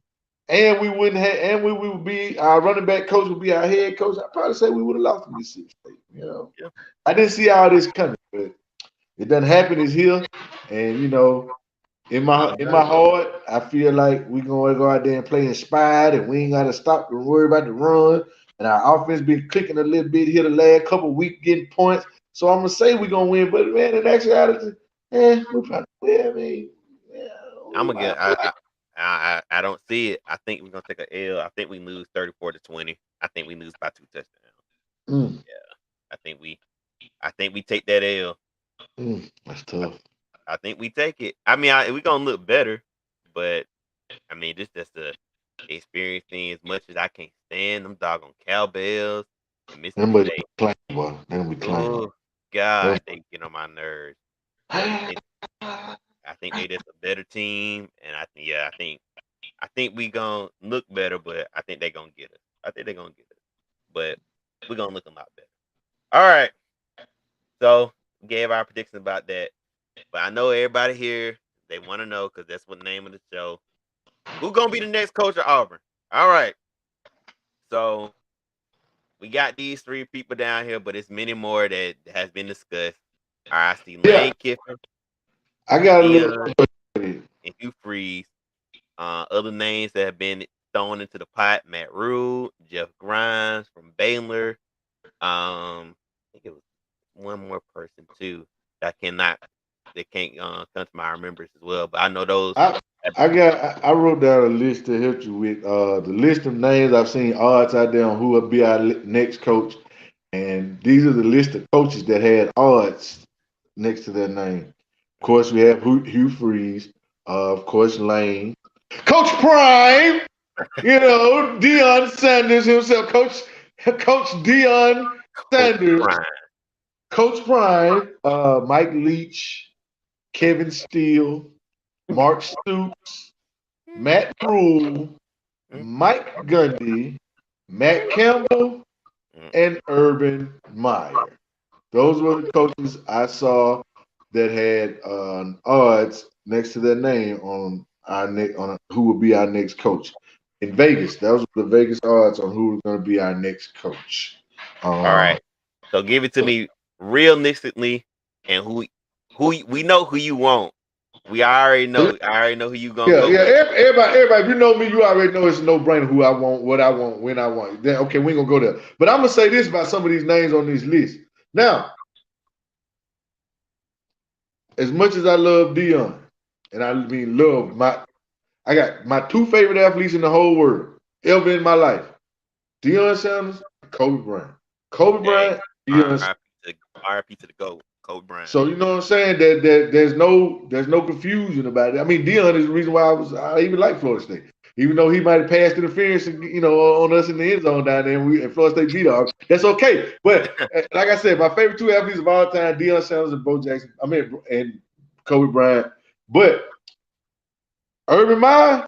S3: And we wouldn't have, and we would be our running back coach would be our head coach. I'd probably say we would have lost to Mississippi State.
S1: yeah,
S3: I didn't see all this coming, but it doesn't happen. It's here, and in my heart, I feel like we're gonna go out there and play inspired, and we ain't gotta stop to worry about the run. And our offense been clicking a little bit here the last couple of weeks, getting points. So I'm gonna say we're gonna win, but man, in actuality, we probably win. I mean, yeah,
S1: I'm
S3: we
S1: gonna
S3: might
S1: get.
S3: win.
S1: I don't see it. I think we're gonna take a L. I think we lose 34-20. I think we lose by 2 touchdowns.
S3: Mm,
S1: Yeah, I think we. I think we take that L.
S3: that's tough.
S1: I think we take it. I mean, we gonna look better, but I mean, this just the experience thing. As much as I can't stand them doggone cowbells and
S3: Them
S1: Mississippi
S3: boys
S1: State.
S3: be playing, boy. They gonna be playing.
S1: Oh God, they get on my nerves. But I think they just a better team, and I think we gonna look better, but I think they gonna get us. I think they gonna get us, but we gonna look a lot better. All right, so gave our predictions about that, but I know everybody here they want to know because that's what the name of the show. Who gonna be the next coach of Auburn? All right, so we got these 3 people down here, but it's many more that has been discussed. All right, I see
S3: Yeah,
S1: Lane Kiffin,
S3: I got a little.
S1: Dion, and Hugh Freeze. Other names that have been thrown into the pot: Matt Rule, Jeff Grimes from Baylor. I think it was one more person too that can't come to my remembrance as well. But I know those.
S3: I I wrote down a list to help you with the list of names I've seen odds out there on who will be our next coach, and these are the list of coaches that had odds next to their name. Of course, we have Hugh Freeze, of course Lane, Coach Prime, Deion Sanders himself, Coach Deion
S1: Coach
S3: Sanders,
S1: Prime.
S3: Coach Prime, Mike Leach, Kevin Steele, Mark Stoops, Matt Rule, Mike Gundy, Matt Campbell, and Urban Meyer. Those were the coaches I saw that had odds next to their name on who would be our next coach in Vegas. Those were the Vegas odds on who was going to be our next coach.
S1: All right. So give it to me realistically, and we know who you want. We already know. I already know who you gonna
S3: Yeah,
S1: go
S3: yeah.
S1: with.
S3: Everybody. If you know me, you already know it's a no-brainer who I want, what I want, when I want. Then okay, we ain't gonna go there. But I'm gonna say this about some of these names on this list. Now, as much as I love Dion, and I mean I got my two favorite athletes in the whole world ever in my life: Deion Sanders, Kobe Bryant. Kobe
S1: Hey,
S3: Bryant, Deion.
S1: RIP to the GOAT, Kobe Bryant.
S3: So you know what I'm saying? That there's no confusion about it. I mean, Dion is the reason why I even like Florida State. Even though he might have passed interference, on us in the end zone down there, and Florida State beat us. That's okay. But like I said, my favorite two athletes of all time: Deion Sanders and Bo Jackson. And Kobe Bryant. But Urban Meyer,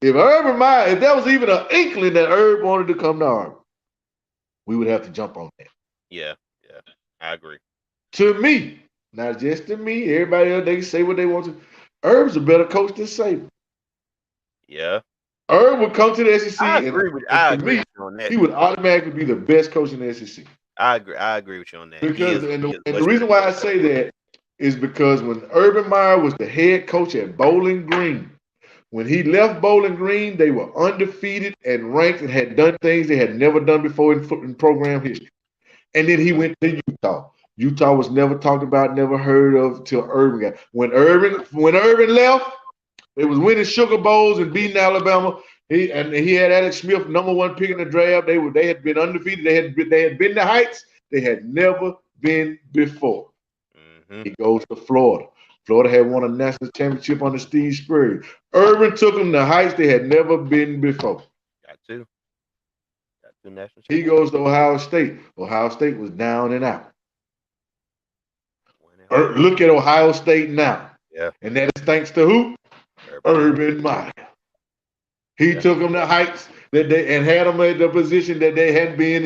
S3: if there was even an inkling that Herb wanted to come to Auburn, we would have to jump on that.
S1: Yeah, I agree.
S3: To me, not just to me, everybody else, they can say what they want to. Herb's a better coach than Saban.
S1: Yeah,
S3: Herb would come to the SEC,
S1: I
S3: and
S1: agree with
S3: to me,
S1: you on that.
S3: he would automatically be the best coach in the SEC.
S1: I agree with you on that.
S3: Because the reason why I say that is because when Urban Meyer was the head coach at Bowling Green, when he left Bowling Green, they were undefeated and ranked and had done things they had never done before in program history. And then he went to Utah. Utah was never talked about, never heard of till Urban got. When Urban left, they was winning Sugar Bowls and beating Alabama. He had Alex Smith, #1 pick in the draft. They had been undefeated. They had been to heights they had never been before.
S1: Mm-hmm.
S3: He goes to Florida. Florida had won a national championship under Steve Spurrier. Urban took them to heights they had never been before.
S1: Got two national championships.
S3: He goes to Ohio State. Ohio State was down and out. Look at Ohio State now.
S1: Yeah.
S3: And that is thanks to who? Urban Meyer. He took them to heights and had them in the position that they hadn't been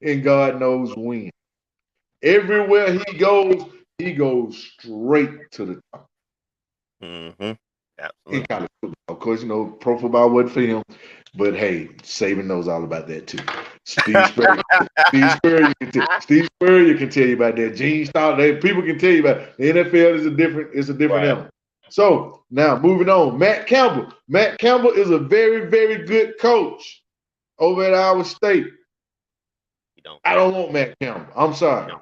S3: in God knows when. Everywhere he goes straight to the top.
S1: Mm-hmm. Absolutely.
S3: In college football. Of course, pro football wasn't for him, but hey, Saban knows all about that too. Steve Spurrier can tell you about that. Gene Stalin, people can tell you about it. The NFL is a different animal. So now moving on, Matt Campbell. Matt Campbell is a very, very good coach over at Iowa State. I don't want Matt Campbell. I'm sorry.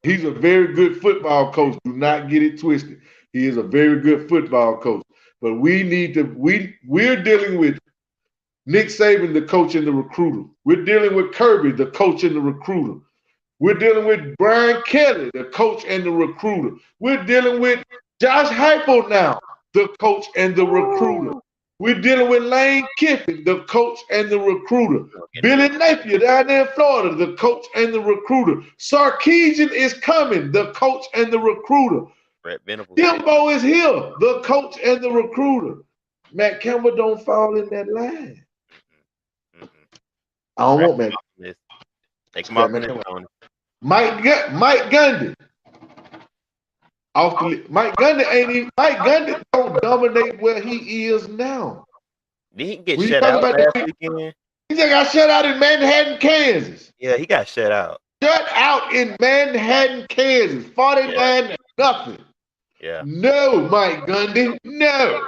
S3: He's a very good football coach. Do not get it twisted. He is a very good football coach. But we're dealing with Nick Saban, the coach and the recruiter. We're dealing with Kirby, the coach and the recruiter. We're dealing with Brian Kelly, the coach and the recruiter. We're dealing with Josh Heupel now, the coach and the recruiter. We're dealing with Lane Kiffin, the coach and the recruiter. Billy Napier down there in Florida, the coach and the recruiter. Sarkisian is coming, the coach and the recruiter. Dimbo is here, the coach and the recruiter. Matt Campbell don't fall in that line. I don't want Matt. Mike Gundy. Mike Gundy don't dominate where he is now.
S1: Did he get shut out last weekend?
S3: He just got shut out in Manhattan, Kansas.
S1: Yeah, he got shut out.
S3: Shut out in Manhattan, Kansas. 49-0.
S1: Yeah.
S3: No, Mike Gundy. No.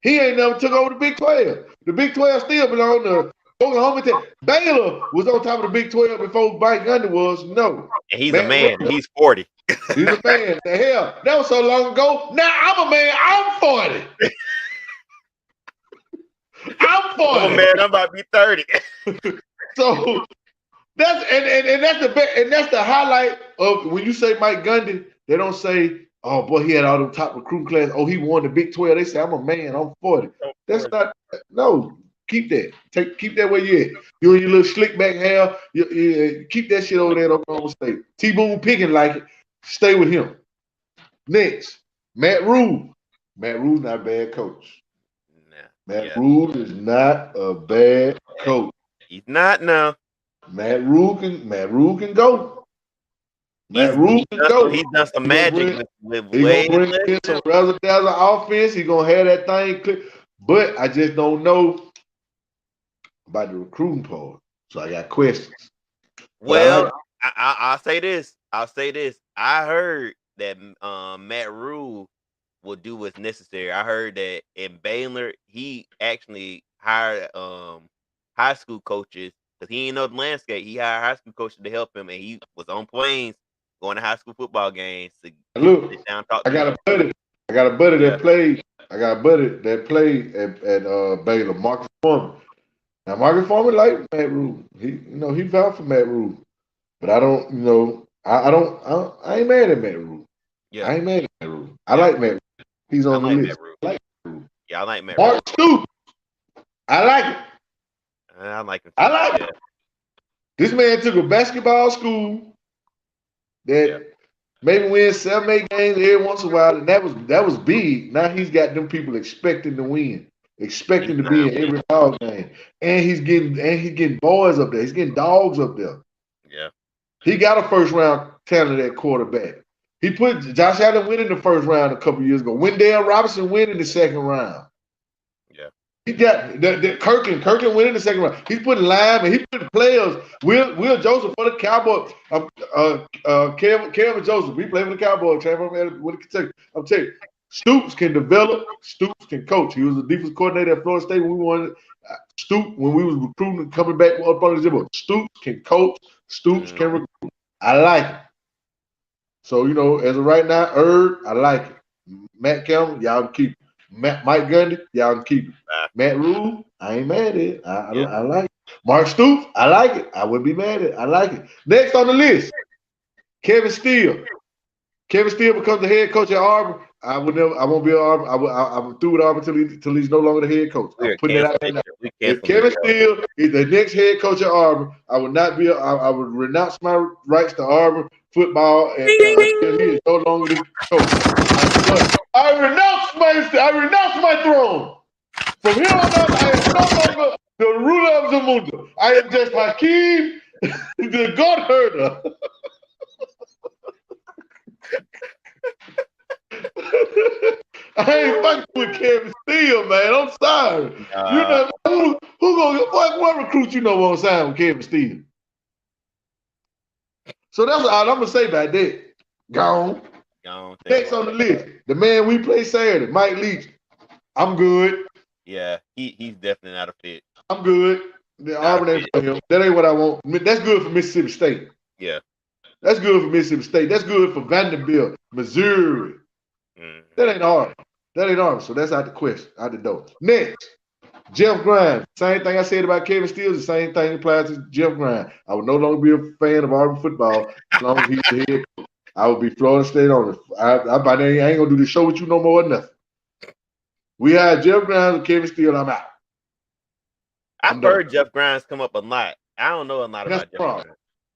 S3: He ain't never took over the Big 12. The Big 12 still belong to Oklahoma. Baylor was on top of the Big 12 before Mike Gundy was. No.
S1: And he's a man. He's 40.
S3: He's a man. The hell, that was so long ago. Now I'm a man. I'm 40. I'm 40.
S1: I'm a man. I'm about to be 30.
S3: So that's the highlight of when you say Mike Gundy. They don't say, "Oh boy, he had all the top recruiting class. Oh, he won the Big 12." They say, "I'm a man. I'm 40." That's not. No, keep that. Keep that where you at. You and your little slick back hair. Keep that shit over there at Oklahoma State. T-Boone picking like it. Stay with him. Next, Matt Rule. Matt Rule's not a bad coach. Matt Rule is not a bad coach.
S1: He's not now.
S3: Matt Rule can go. Matt Rule can go.
S1: He's done some
S3: He gonna
S1: magic
S3: bring,
S1: with
S3: he gonna
S1: way
S3: bring
S1: less
S3: in some
S1: help.
S3: razzle-dazzle offense. He gonna have that thing click. But I just don't know about the recruiting part. So I got questions. But I
S1: Well,
S3: like
S1: I'll say this. I heard that Matt Rule will do what's necessary. I heard that in Baylor, he actually hired high school coaches because he didn't know the landscape. He hired high school coaches to help him, and he was on planes going to high school football games to
S3: look,
S1: sit down and talk
S3: I
S1: to
S3: got
S1: them.
S3: a buddy. I got a buddy
S1: Yeah,
S3: that played. I got a buddy that played at Baylor, Marcus Foreman. Now Marcus Foreman like Matt Rule. He vouched for Matt Rule. But I don't, I ain't mad at Matt Rule.
S1: yeah,
S3: I ain't mad at Matt Rule. I
S1: yeah.
S3: like Matt Rule. He's
S1: I
S3: on the
S1: like
S3: list.
S1: Matt Rule.
S3: I like Matt Rule.
S1: Yeah, I like Matt Rule.
S3: Mark Stoops. I like it.
S1: I like him
S3: I
S1: too.
S3: like
S1: Yeah,
S3: it. This man took a basketball school that
S1: yeah.
S3: maybe wins 7, 8 games every once in a while, and that was big. Now he's got them people expecting to win, expecting
S1: He's
S3: to
S1: not
S3: be in
S1: winning.
S3: every ball game, and he's getting boys up there. He's getting dogs up there.
S1: Yeah,
S3: He got a first round talent at quarterback. He put Josh Allen win in the first round a couple years ago. Wendell Robinson win in the second round.
S1: yeah.
S3: He got the Kirkland win in the second round. He's putting linemen. He putting players. Will Joseph for the Cowboys. Kevin Joseph. We play for the Cowboys. With Kentucky. I'm telling you, Stoops can develop. Stoops can coach. He was the defense coordinator at Florida State when we wanted. Stoops when we was recruiting coming back up on the gym. Stoops can coach. Stoops can recruit. I like it. So, as of right now, I like it. Matt Campbell, y'all can keep it. Mike Gundy, y'all can keep it. Matt Rule, I ain't mad at it. I like it. Mark Stoops, I like it. I wouldn't be mad at it. I like it. Next on the list, Kevin Steele. Kevin Steele becomes the head coach at Auburn. I won't be at Auburn. I'm through with Auburn till he's no longer the head coach. I'm putting it out there now. If Kevin Steele is the next head coach at Auburn, I would not be. I would renounce my rights to Auburn football and until he is no longer the coach. I renounce my throne. From here on out, I am no longer the ruler of Zamunda. I am just Hakeem, the God herder. I ain't fucking with Kevin Steele, man. I'm sorry. Who gonna what recruit you know won't sign with Kevin Steele? So that's all I'm gonna say about that. Gone. Next on the list, the man we play Saturday, Mike Leach. I'm good.
S1: Yeah, he's definitely not a fit.
S3: I'm good. The Auburn ain't for him. That ain't what I want. That's good for Mississippi State.
S1: Yeah.
S3: That's good for Mississippi State. That's good for Vanderbilt, Missouri. That ain't Auburn. So that's out the question, out the door. Next, Jeff Grimes. Same thing I said about Kevin Steele. The same thing applies to Jeff Grimes. I would no longer be a fan of Auburn football as long as he's the head coach. I would be Florida State on it. I ain't gonna do the show with you no more or nothing. We had Jeff Grimes and Kevin Steele. I'm out.
S1: I've heard Jeff Grimes come up a lot. I don't know a lot about Jeff Grimes.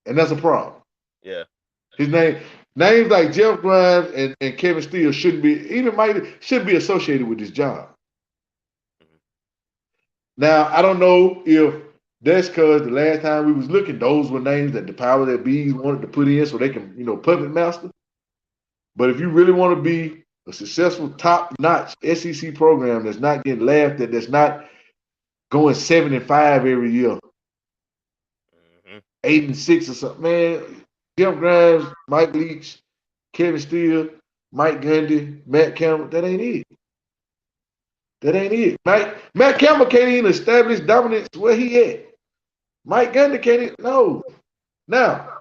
S3: And that's a problem.
S1: Yeah.
S3: His names like Jeff Grimes and Kevin Steele shouldn't be associated with this job. Now, I don't know if that's because the last time we was looking, those were names that the power that bees wanted to put in so they can, puppet master. But if you really want to be a successful, top-notch SEC program that's not getting laughed at, that's not going 7-5 every year, 8-6 or something, man, Jeff Grimes, Mike Leach, Kevin Steele, Mike Gundy, Matt Campbell, that ain't it. That ain't it. Matt Campbell can't even establish dominance where he at. Mike Gundy can't even, no. Now,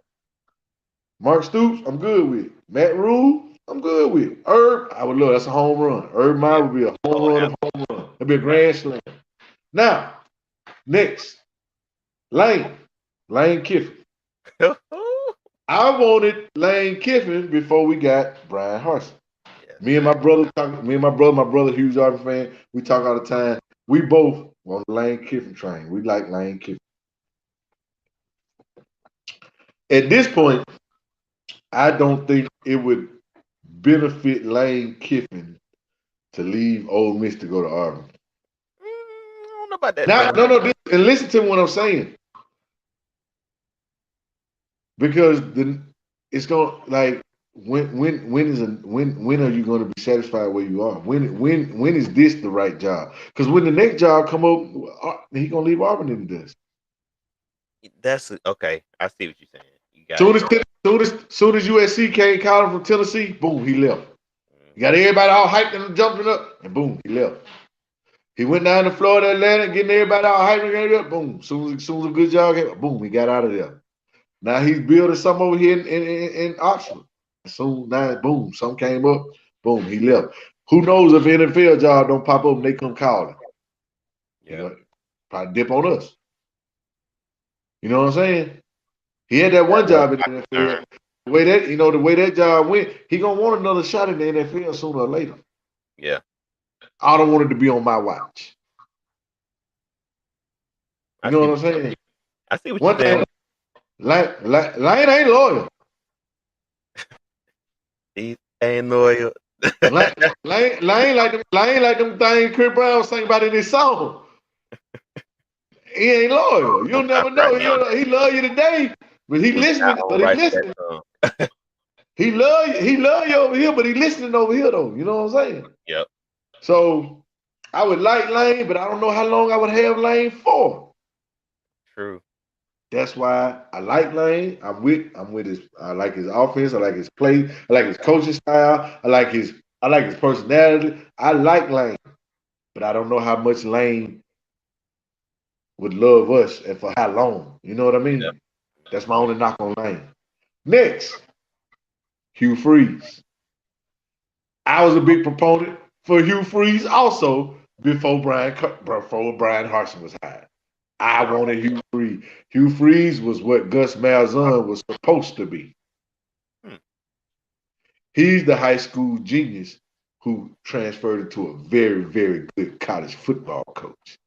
S3: Mark Stoops, I'm good with it. Matt Rule, I'm good with it. Herb, I would love, that's a home run. Herb Meyer would be a home run. It'd be a grand slam. Now, next, Lane Kiffin. I wanted Lane Kiffin before we got Brian Harsin. Me and my brother, huge Auburn fan, we talk all the time. We both on the Lane Kiffin train. We like Lane Kiffin. At this point, I don't think it would benefit Lane Kiffin to leave Ole Miss to go to Auburn.
S1: I don't know about that.
S3: Now, no, and listen to what I'm saying. because it's going like when are you going to be satisfied where you are? When is this the right job? Because when the next job come up, he gonna leave Auburn in the dust.
S1: That's okay. I see what you're saying. You got
S3: Soon
S1: it.
S3: as USC came calling from Tennessee, boom, he left. He got everybody all hyped and jumping up, and boom, he left. He went down to Florida, Atlanta, getting everybody all hyped and up. Boom, soon as a good job came, boom, he got out of there. Now he's building something over here in Oxford. Soon now, boom, something came up, boom, he left. Who knows if an NFL job don't pop up and they come calling?
S1: Yeah.
S3: You know, probably dip on us. You know what I'm saying? He had that one job in the NFL. The way that job went, he gonna want another shot in the NFL sooner or later.
S1: Yeah.
S3: I don't want it to be on my watch. You know what I'm saying?
S1: I see what you're saying.
S3: Lane ain't loyal.
S1: He ain't loyal.
S3: Lane like them things Chris Brown was singing about in his song. He ain't loyal. You'll never know. He love you today, but he listening. He love you over here, but he listening over here though. You know what I'm saying?
S1: Yep.
S3: So I would like Lane, but I don't know how long I would have Lane for.
S1: True.
S3: That's why I like Lane. I'm with his. I like his offense. I like his play. I like his coaching style. I like his personality. I like Lane, but I don't know how much Lane would love us and for how long. You know what I mean? Yep. That's my only knock on Lane. Next, Hugh Freeze. I was a big proponent for Hugh Freeze also before Brian Harsin was hired. I wanted Hugh Freeze. Hugh Freeze was what Gus Malzahn was supposed to be. He's the high school genius who transferred into a very, very good college football coach.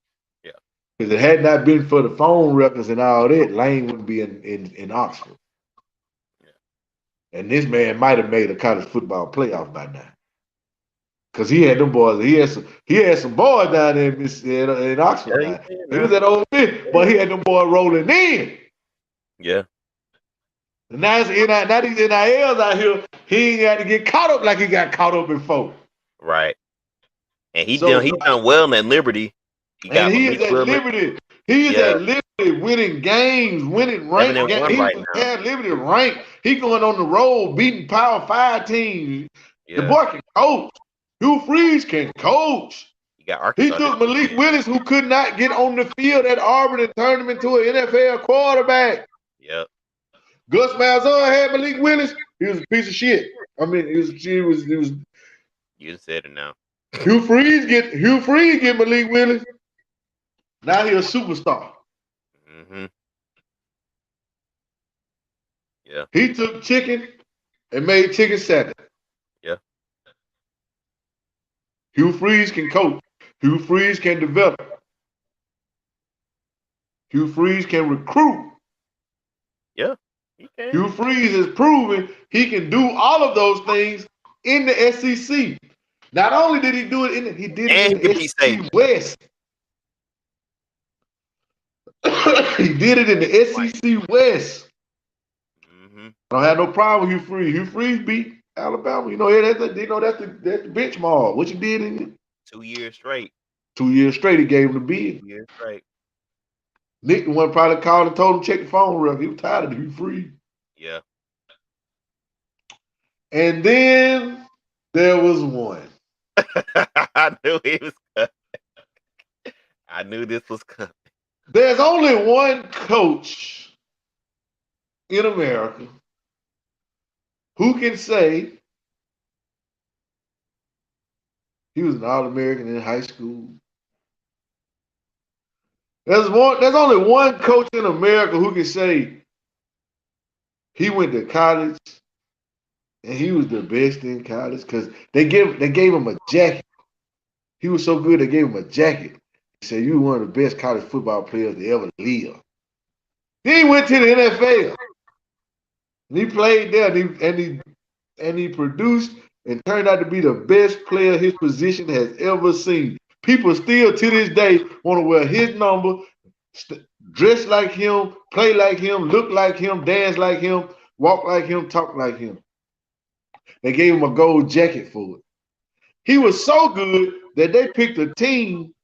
S1: Yeah.
S3: Because it had not been for the phone records and all that, Lane wouldn't be in Oxford. Yeah. And this man might have made a college football playoff by now. Because he had them boys. He had some boys down there in Oxford. Yeah, he was at Ole Miss, but he had them boys rolling in.
S1: Yeah.
S3: And now these NILs out here, he ain't got to get caught up like he got caught up before.
S1: Right. And he done well at Liberty.
S3: He is at Liberty. He is at Liberty winning games, winning rank games. He's at Liberty rank. He going on the road, beating Power 5 teams. Yeah. The boy can coach. Hugh Freeze can coach. He took Malik Willis, who could not get on the field at Auburn, and turned him into an NFL quarterback.
S1: Yep.
S3: Gus Malzahn had Malik Willis. He was a piece of shit. I mean, he was.
S1: You said it now.
S3: Hugh Freeze get Malik Willis. Now he's a superstar.
S1: Mm-hmm. Yeah.
S3: He took chicken and made chicken salad.
S1: Yeah.
S3: Hugh Freeze can coach. Hugh Freeze can develop. Hugh Freeze can recruit.
S1: Yeah, he can.
S3: Hugh Freeze has proven he can do all of those things in the SEC. Not only did he do it he did it in the SEC West. He did it in the SEC West.
S1: Mm-hmm.
S3: I don't have no problem with Hugh Freeze. Hugh Freeze beat Alabama. That's the benchmark. What you did in
S1: 2 years straight.
S3: 2 years straight, he gave him the bid.
S1: 2 years straight.
S3: Nick, the one probably called and told him check the phone rep. He was tired of Hugh Freeze.
S1: Yeah.
S3: And then there was one.
S1: I knew he was coming. I knew this was coming.
S3: There's only one coach in America who can say he was an All-American in high school. There's only one coach in America who can say he went to college and he was the best in college because they gave him a jacket. He was so good they gave him a jacket. They said you were one of the best college football players to ever live. Then he went to the NFL. And he played there and he produced and turned out to be the best player his position has ever seen. People still to this day want to wear his number, dress like him, play like him, look like him, dance like him, walk like him, talk like him. They gave him a gold jacket for it. He was so good that they picked a team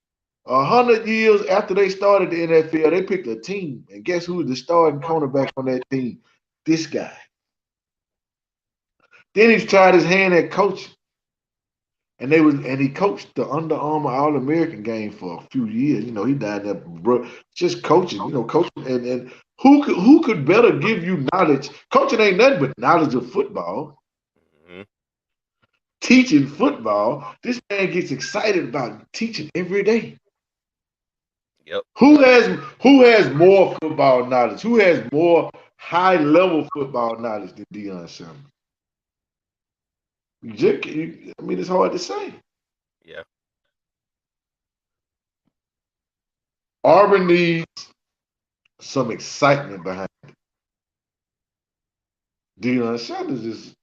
S3: 100 years after they started the NFL. They picked a team, and guess who was the starting cornerback on that team? This guy. Then he tried his hand at coaching. And he coached the Under Armour All-American game for a few years. He died there, bro, just coaching. Coaching, and who could better give you knowledge? Coaching ain't nothing but knowledge of football.
S1: Mm-hmm.
S3: Teaching football. This man gets excited about teaching every day.
S1: Yep.
S3: Who has more football knowledge? Who has more high-level football knowledge than Deion Sanders? It's hard to say.
S1: Yeah.
S3: Auburn needs some excitement behind it. Deion Sanders is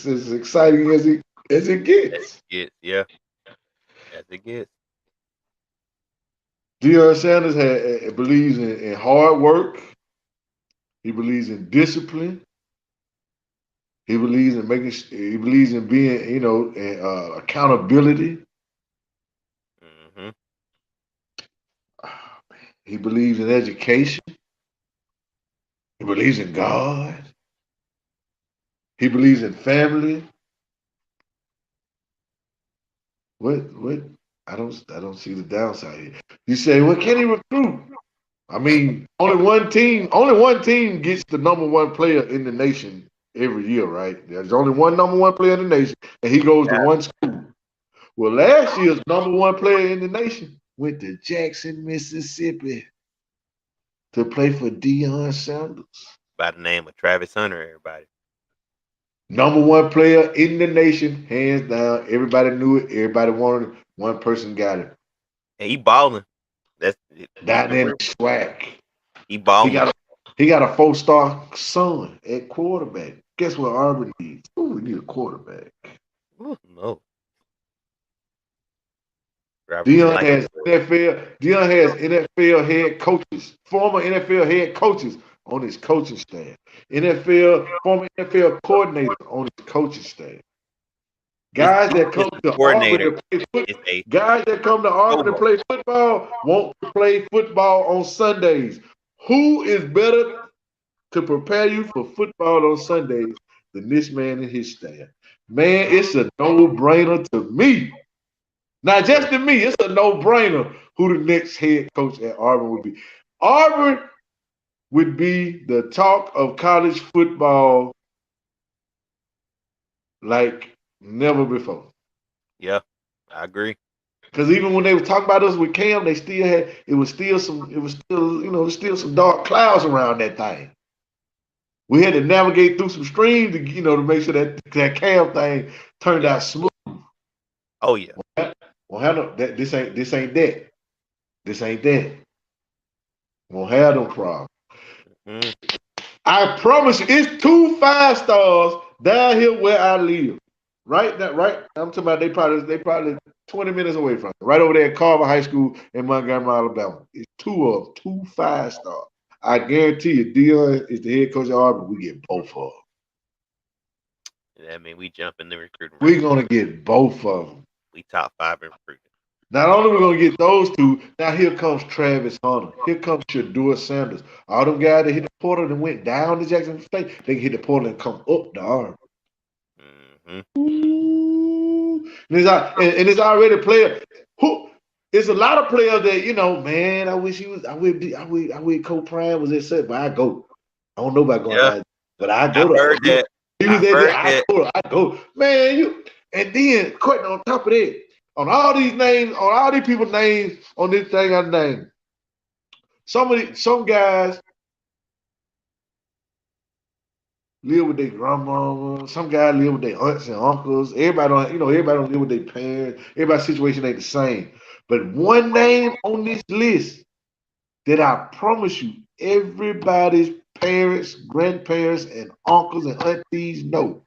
S3: as exciting as it gets.
S1: Yeah. As it gets.
S3: Deion Sanders believes in hard work. He believes in discipline. He believes in He believes in being, accountability.
S1: Mm-hmm.
S3: He believes in education. He believes in God. He believes in family. What? I don't see the downside here. You say, well, can he recruit? I mean, only one team gets the number one player in the nation every year, right? There's only one number one player in the nation, and he goes to one school. Well, last year's number one player in the nation went to Jackson, Mississippi to play for Deion Sanders.
S1: By the name of Travis Hunter, everybody.
S3: Number one player in the nation, hands down. Everybody knew it. Everybody wanted it. One person got it.
S1: And he balling.
S3: That in swag.
S1: He balling.
S3: He got a 4-star son at quarterback. Guess what Auburn needs? Ooh, we need a quarterback.
S1: Ooh, no.
S3: Deion has NFL head coaches, former NFL head coaches on his coaching staff. Former NFL coordinators on his coaching staff. Guys that come to Auburn to play football want to play football on Sundays. Who is better to prepare you for football on Sundays than this man and his staff? Man, it's a no-brainer to me. Not just to me, it's a no-brainer who the next head coach at Auburn would be. Auburn would be the talk of college football like never before.
S1: Yeah, I agree.
S3: Because even when they were talking about us with Cam, they still had still some dark clouds around that thing. We had to navigate through some streams to make sure that Cam thing turned out smooth.
S1: Oh yeah.
S3: Well, this ain't that. This ain't that. Won't have no problem. Mm-hmm. I promise you, it's 2 5-stars down here where I live. Right? I'm talking about they probably 20 minutes away from it. Right over there at Carver High School in Montgomery, Alabama. It's 2 5-stars. I guarantee you, Deion is the head coach of Auburn. We get both of them.
S1: I mean, we jump in the recruiting.
S3: We're gonna get both of them.
S1: We top 5 in recruiting.
S3: Not only are we gonna get those 2, now here comes Travis Hunter. Here comes Shedeur Sanders. All them guys that hit the portal and went down to Jackson State, they can hit the portal and come up the Auburn. Mm-hmm. Ooh. And it's already a player who. It's a lot of players that man. I wish he was. I wish Coach Prime was at set, but I go. I don't know about going out, but I go. I go. Man, and then Courtney on top of that, on all these names, on all these people's names on this thing I named. Some guys live with their grandmama. Some guys live with their aunts and uncles. Everybody don't live with their parents. Everybody's situation ain't the same. But one name on this list that I promise you everybody's parents, grandparents, and uncles and aunties know.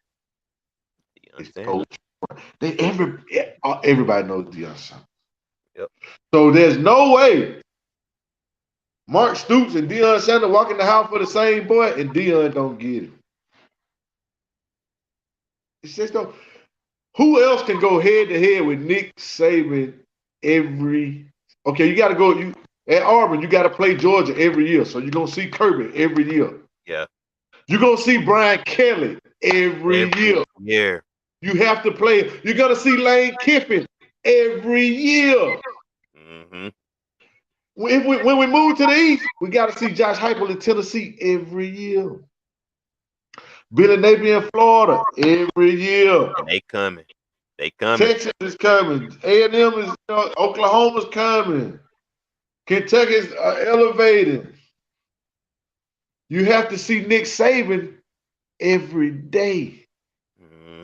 S3: Everybody knows Deion Sanders. Yep. So there's no way Mark Stoops and Deion Sanders walk in the house for the same boy, and Deion don't get him. It's just don't. Who else can go head to head with Nick Saban every? Okay, you got to go. You at Auburn, you got to play Georgia every year, so you're gonna see Kirby every year.
S1: Yeah.
S3: You're gonna see Brian Kelly every year.
S1: Yeah.
S3: You have to play. You're gonna see Lane Kiffin every year.
S1: Mm-hmm.
S3: When we move to the East, we got to see Josh Heupel in Tennessee every year. Billy Napier in Florida every year.
S1: And they coming. They coming.
S3: Texas is coming. A&M is Oklahoma's coming. Kentucky's elevating. You have to see Nick Saban every day.
S1: Mm-hmm.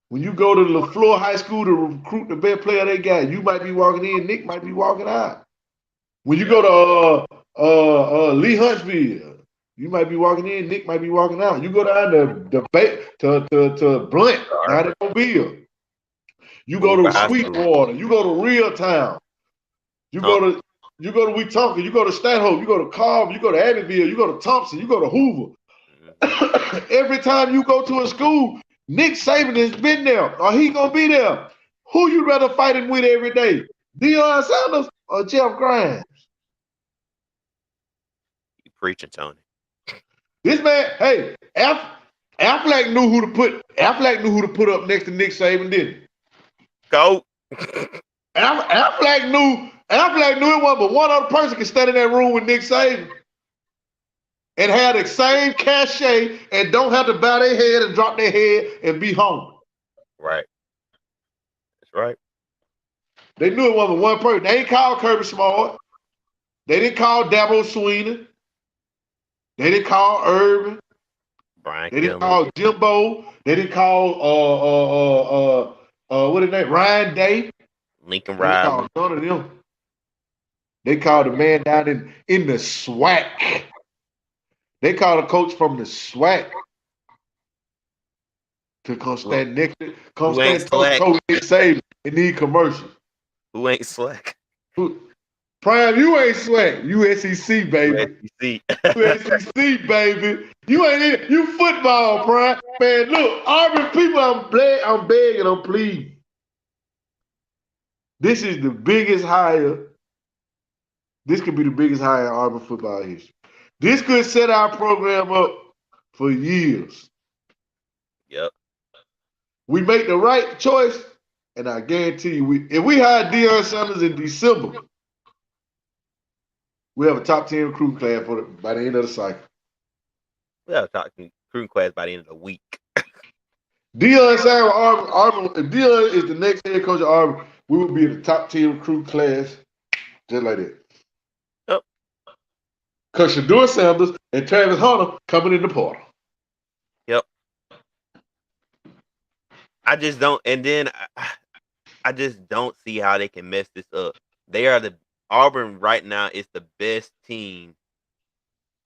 S3: When you go to LaFleur High School to recruit the best player they got, you might be walking in, Nick might be walking out. When you go to Lee Huntsville, you might be walking in, Nick might be walking out. You go down to Blunt, down at Mobile. You go to Sweetwater, you go to Real Town, you go to Wetumpka, you go to Stanhope, you go to Carver, you go to Abbeville, you go to Thompson, you go to Hoover. Every time you go to a school, Nick Saban has been there, or he gonna be there. Who you rather fight him with every day, Deion Sanders or Jeff Grimes?
S1: You preaching, Tony?
S3: This man, hey, Affleck knew who to put. Affleck knew who to put up next to Nick Saban, didn't he?
S1: Go.
S3: Affleck knew it wasn't but one other person could stand in that room with Nick Saban and have the same cachet and don't have to bow their head and drop their head and be hungry.
S1: Right. That's right.
S3: They knew it wasn't one person. They ain't called Kirby Smart. They didn't call Dabo Swinney. They didn't call Irvin.
S1: Brian
S3: They didn't
S1: Kelly.
S3: call Jimbo. They didn't call what is that? Ryan Day.
S1: Lincoln
S3: They didn't call
S1: Riley.
S3: none of them. They called the man down in the SWAC. They called a coach from the SWAC to come stand next to coach Nick Saban and need commercials.
S1: Who ain't slack?
S3: Prime, you ain't SWAC. You SEC, baby.
S1: SEC.
S3: You SEC, baby. You ain't in. You football, Prime. Man, look, Auburn people, I'm begging, I'm pleading. This is the biggest hire. This could be the biggest hire in Auburn football history. This could set our program up for years.
S1: Yep.
S3: We make the right choice, and I guarantee you, if we hire Deion Sanders in December, we have a top 10 recruiting class by the end of the cycle.
S1: We have a top recruiting class by the end of the week.
S3: Deion Sanders, Auburn, if Deion is the next head coach of Auburn, we will be in the top 10 recruit class just like that.
S1: Yep.
S3: Because Shedeur Sanders and Travis Hunter coming in the portal.
S1: Yep. I just don't, and then I just don't see how they can mess this up. Auburn right now is the best team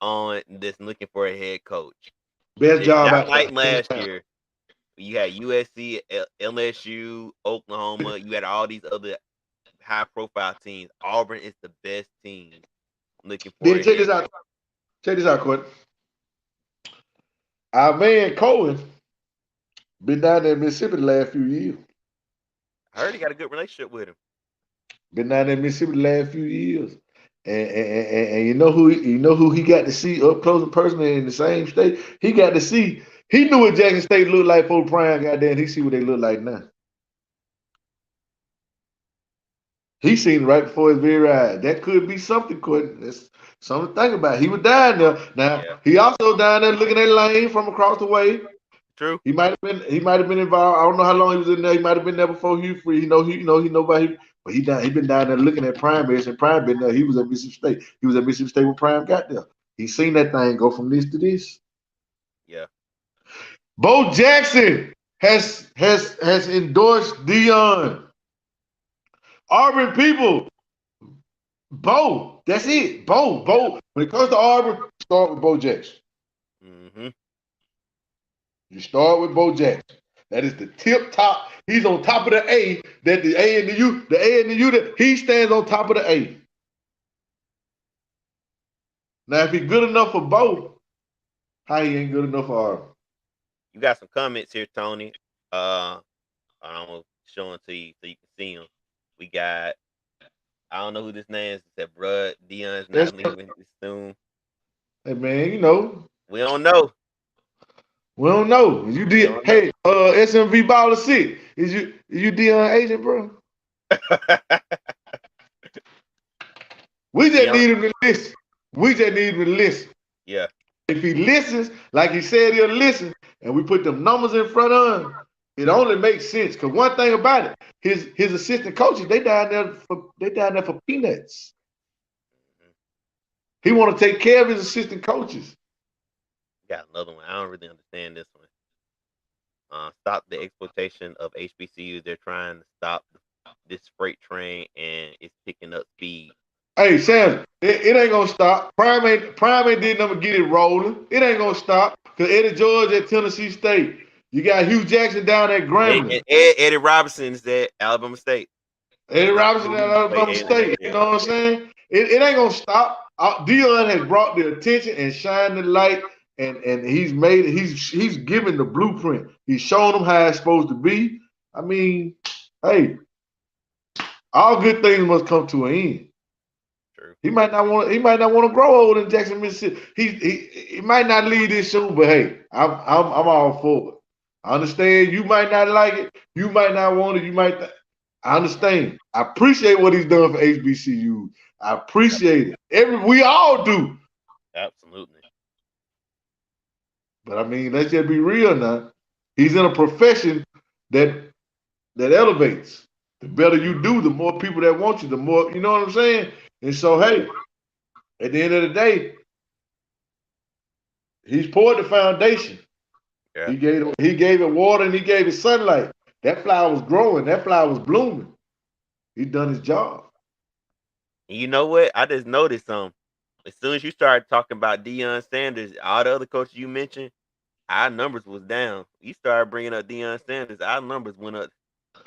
S1: on this looking for a head coach.
S3: Best job
S1: not like last year. You had USC, LSU, Oklahoma. You had all these other high-profile teams. Auburn is the best team looking for.
S3: Check this out. Check this out, Courtney. Our man Cohen been down there in Mississippi the last few years.
S1: I heard he got a good relationship with him.
S3: Been down there in Mississippi the last few years. And you know who he got to see up close and personal in the same state? He got to see. He knew what Jackson State looked like for Prime got there, and he see what they look like now. He seen right before his very eyes. That could be something, Courtney. That's something to think about. He was down there. Now he also down there looking at Lane from across the way.
S1: True.
S3: He might have been involved. I don't know how long he was in there. He might have been there before Hugh Free. He know about him. But he been down there looking at Prime base, and Prime been there. He was at Mississippi State. He was at Mississippi State when Prime got there. He seen that thing go from this to this.
S1: Yeah.
S3: Bo Jackson has endorsed Deion. Auburn people, Bo, that's it. Bo. When it comes to Auburn, start with Bo Jackson.
S1: Mm-hmm.
S3: You start with Bo Jackson. That is the tip top. He's on top of the A. That the A and the U, that he stands on top of the A. Now, if he good enough for both, how he ain't good enough for Auburn?
S1: You got some comments here, Tony. I'm gonna show them to you so you can see them. We got, I don't know who this name is. It said, bruh, Dion's
S3: That's,
S1: not leaving this soon.
S3: hey man, you know.
S1: We don't know.
S3: We don't know. You
S1: We
S3: did.
S1: don't know.
S3: Hey, SMV Baller 6. Is you Dion agent, bro? We just
S1: Dion,
S3: need him to listen. We just need him to listen.
S1: yeah.
S3: If he listens, like he said he'll listen, and we put them numbers in front of him, it only makes sense. Cause one thing about it, his assistant coaches, they down there for peanuts. He want to take care of his assistant coaches.
S1: Got another one. I don't really understand this one. Stop the exploitation of HBCUs. They're trying to stop this freight train, and it's picking up speed.
S3: Hey, Sam, it ain't gonna stop. Prime ain't did nothing to get it rolling. It ain't gonna stop. Cause Eddie George at Tennessee State. You got Hugh Jackson down at Grambling.
S1: Eddie Robinson's at Alabama State.
S3: Eddie Robinson at Alabama State. You know what I'm saying? It ain't gonna stop. Dion has brought the attention and shined the light, and he's made it. He's given the blueprint. He's shown them how it's supposed to be. I mean, hey, all good things must come to an end.
S1: True.
S3: He might not want to grow old in Jackson, Mississippi. He might not leave this soon, but hey, I'm all for it. I understand you might not like it. You might not want it. You might. I understand. I appreciate what he's done for HBCU. I appreciate it. We all do.
S1: Absolutely.
S3: But I mean, let's just be real now. He's in a profession that elevates. The better you do, the more people that want you, the more, you know what I'm saying? And so, hey, at the end of the day, he's poured the foundation.
S1: Yeah.
S3: He gave it water and he gave it sunlight. That flower was growing. That flower was blooming. He done his job.
S1: You know what? I just noticed something. As soon as you started talking about Deion Sanders, all the other coaches you mentioned, our numbers was down. You started bringing up Deion Sanders, our numbers went up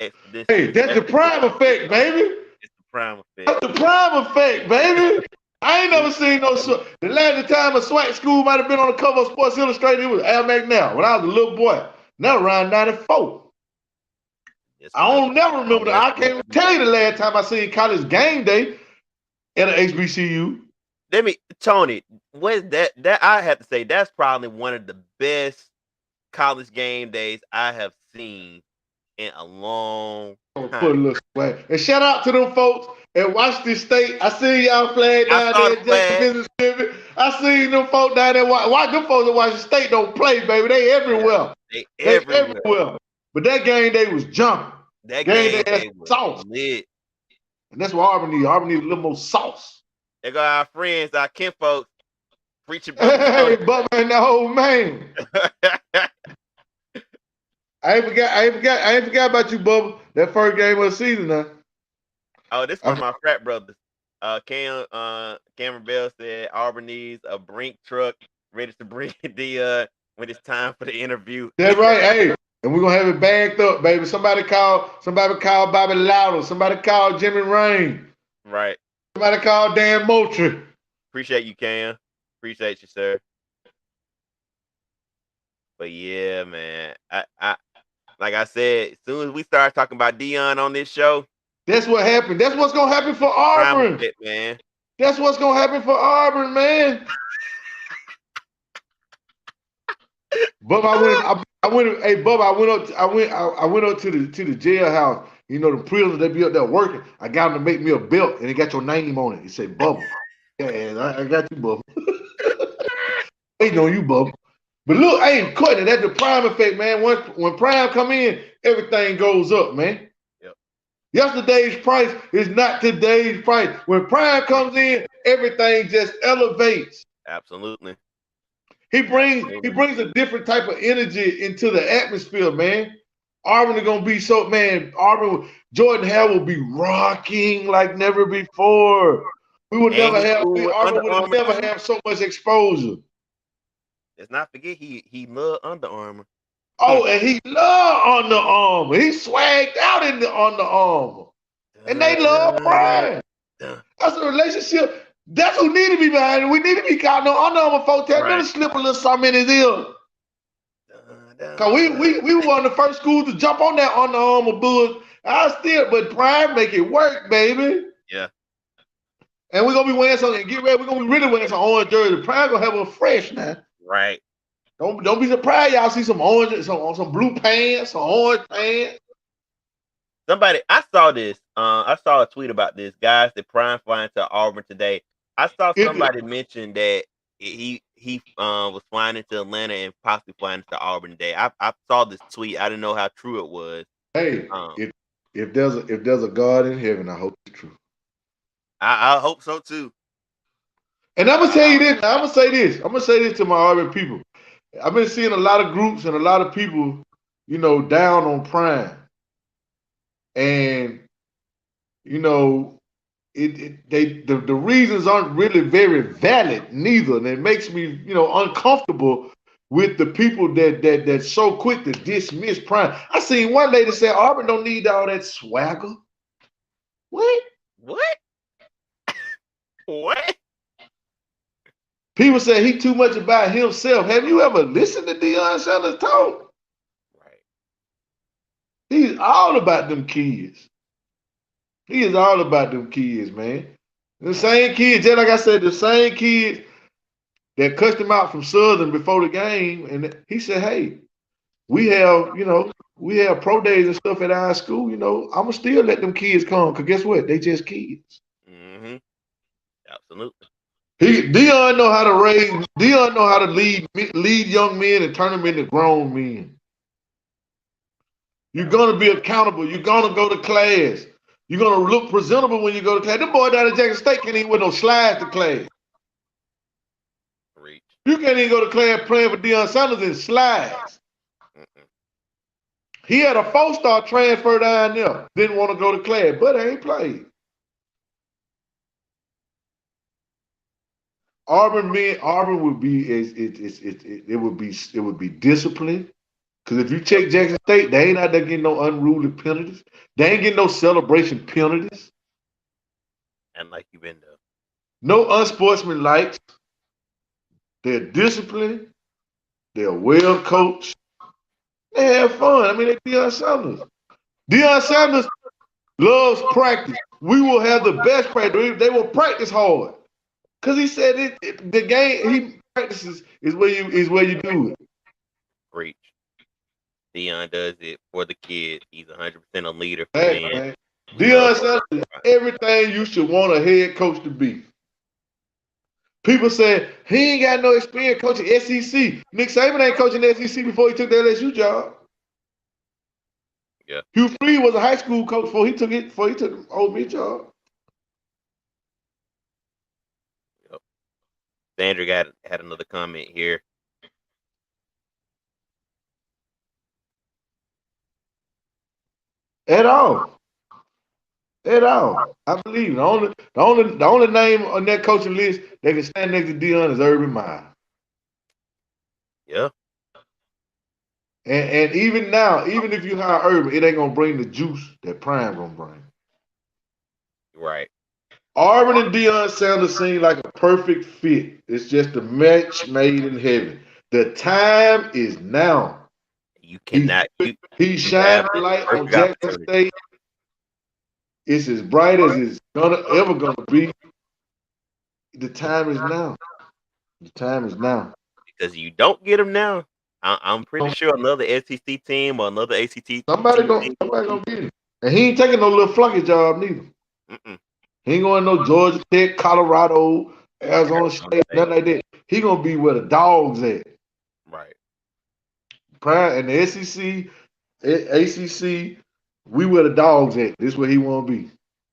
S1: exponentially.
S3: Hey, that's the prime effect, baby.
S1: It's the prime effect.
S3: That's the prime effect, baby. I ain't never seen no. The last time a swag school might have been on the cover of Sports Illustrated, it was Al McNair when I was a little boy. Now around 94. I don't never remember. I can't even tell you the last time I seen College Game Day at an HBCU.
S1: Tony, what that I have to say, that's probably one of the best college game days I have seen in a long time.
S3: Put a little swag. And shout out to them folks at Washington State. I seen y'all flag down there in Jackson, Mississippi. I seen them folks down there. Them folks at Washington State don't play, baby. They everywhere.
S1: They everywhere.
S3: But that game day was jumping.
S1: That game day was sauce. Lit.
S3: And that's what Auburn needs. Auburn needs a little more sauce.
S1: They got our friends, our kinfolks, preaching.
S3: Hey, Bubba and the whole man. I ain't forgot about you, Bubba. That first game of the season now.
S1: Oh, this is one of my frat brothers. Cameron Bell said Auburn needs a brink truck ready to bring the when it's time for the interview.
S3: That's right. Hey, and we're gonna have it bagged up, baby. Somebody call Bobby Louder. Somebody call Jimmy Rain.
S1: Right.
S3: Somebody call Dan Moultrie.
S1: Appreciate you, Cam. Appreciate you, sir. But yeah, man. I like I said, as soon as we start talking about Deion on this show,
S3: that's what happened. That's what's gonna happen for Auburn,
S1: man.
S3: That's what's gonna happen for Auburn, man. Bub, I went up to the jailhouse. You know, the prisoners, they be up there working. I got them to make me a belt, and it got your name on it. It say Bubba. Yeah, I got you, Bubba. Waiting on you, Bubba. But look, hey, Courtney, that's the prime effect, man. When prime come in, everything goes up, man.
S1: Yep.
S3: Yesterday's price is not today's price. When prime comes in, everything just elevates.
S1: Absolutely.
S3: He brings a different type of energy into the atmosphere, man. Auburn is gonna be so, man. Jordan Hare will be rocking like never before. We would never have. Auburn would never have so much exposure.
S1: Let's not forget he loved Under Armour.
S3: Oh, and he loved Under Armour. He swagged out in the Under Armour, and they love Prime. That's a relationship. That's who need to be behind it. We need to be counting on Under Armour folks. Tell them to slip a little something in his ear. Cause we were one of the first schools to jump on that Under Armour bus. But Prime make it work, baby.
S1: Yeah.
S3: And we're gonna be wearing something. Get ready. We're gonna be really wearing some orange jersey. Prime gonna have a fresh now.
S1: Right.
S3: Don't be surprised y'all see some orange, some blue pants, some orange pants.
S1: I saw this. I saw a tweet about this. Guys, that Prime flying to Auburn today. I saw somebody mention that he was flying into Atlanta and possibly flying to Auburn today. I saw this tweet. I didn't know how true it was.
S3: Hey, if there's a God in heaven, I hope it's true.
S1: I hope so too.
S3: And I'm gonna tell you this. I'm gonna say this to my Auburn people. I've been seeing a lot of groups and a lot of people, down on Prime, and the reasons aren't really very valid neither, and it makes me uncomfortable with the people that's so quick to dismiss Prime. I seen one lady say Auburn don't need all that swagger. What? People say he too much about himself. Have you ever listened to Deion Sanders talk?
S1: Right.
S3: He's all about them kids. He is all about them kids, man. The same kids, just like I said, the same kids that cussed him out from Southern before the game. And he said, hey, we have pro days and stuff at our school. I'm going to still let them kids come because guess what? They just kids.
S1: Mm-hmm. Absolutely.
S3: Deion know how to lead young men and turn them into grown men. You're going to be accountable. You're going to go to class. You're going to look presentable when you go to class. Them boys down at Jackson State can't even wear no slides to class.
S1: Reach.
S3: You can't even go to class playing for Deion Sanders in slides. He had a 4-star transfer down there. Didn't want to go to class, but ain't played. Auburn would be it would be disciplined. Because if you check Jackson State, they ain't out there getting no unruly penalties. They ain't getting no celebration penalties.
S1: And like you've been there.
S3: No unsportsmanlike. They're disciplined. They're well coached. They have fun. I mean, they Deion Sanders. Deion Sanders loves practice. We will have the best practice. They will practice hard. Because he said the game he practices is where you do it.
S1: Preach. Deion does it for the kids. He's 100% a leader for
S3: men. Deion Sanders is everything you should want a head coach to be. People say he ain't got no experience coaching SEC. Nick Saban ain't coaching the SEC before he took the LSU job.
S1: Yeah.
S3: Hugh Freeze was a high school coach before he took the Ole Miss job.
S1: Yep. Sandra had another comment here.
S3: At all. I believe the only name on that coaching list that can stand next to Deion is Urban Meyer.
S1: Yeah.
S3: And even now, even if you hire Urban, it ain't gonna bring the juice that Prime gonna bring.
S1: Right.
S3: Auburn and Deion Sanders seem like a perfect fit. It's just a match made in heaven. The time is now.
S1: You cannot.
S3: He shined the light on Jackson State. It's as bright as it's ever gonna be. The time is now. The time is now.
S1: Because you don't get him now, I'm pretty sure another SEC team or another ACT team.
S3: Somebody gonna get him. And he ain't taking no little flunky job neither. He ain't going to no Georgia Tech, Colorado, Arizona State, nothing like that. He gonna be where the dogs at.
S1: Right.
S3: Prime and the SEC, ACC, we where the dogs at. This is where he want to be.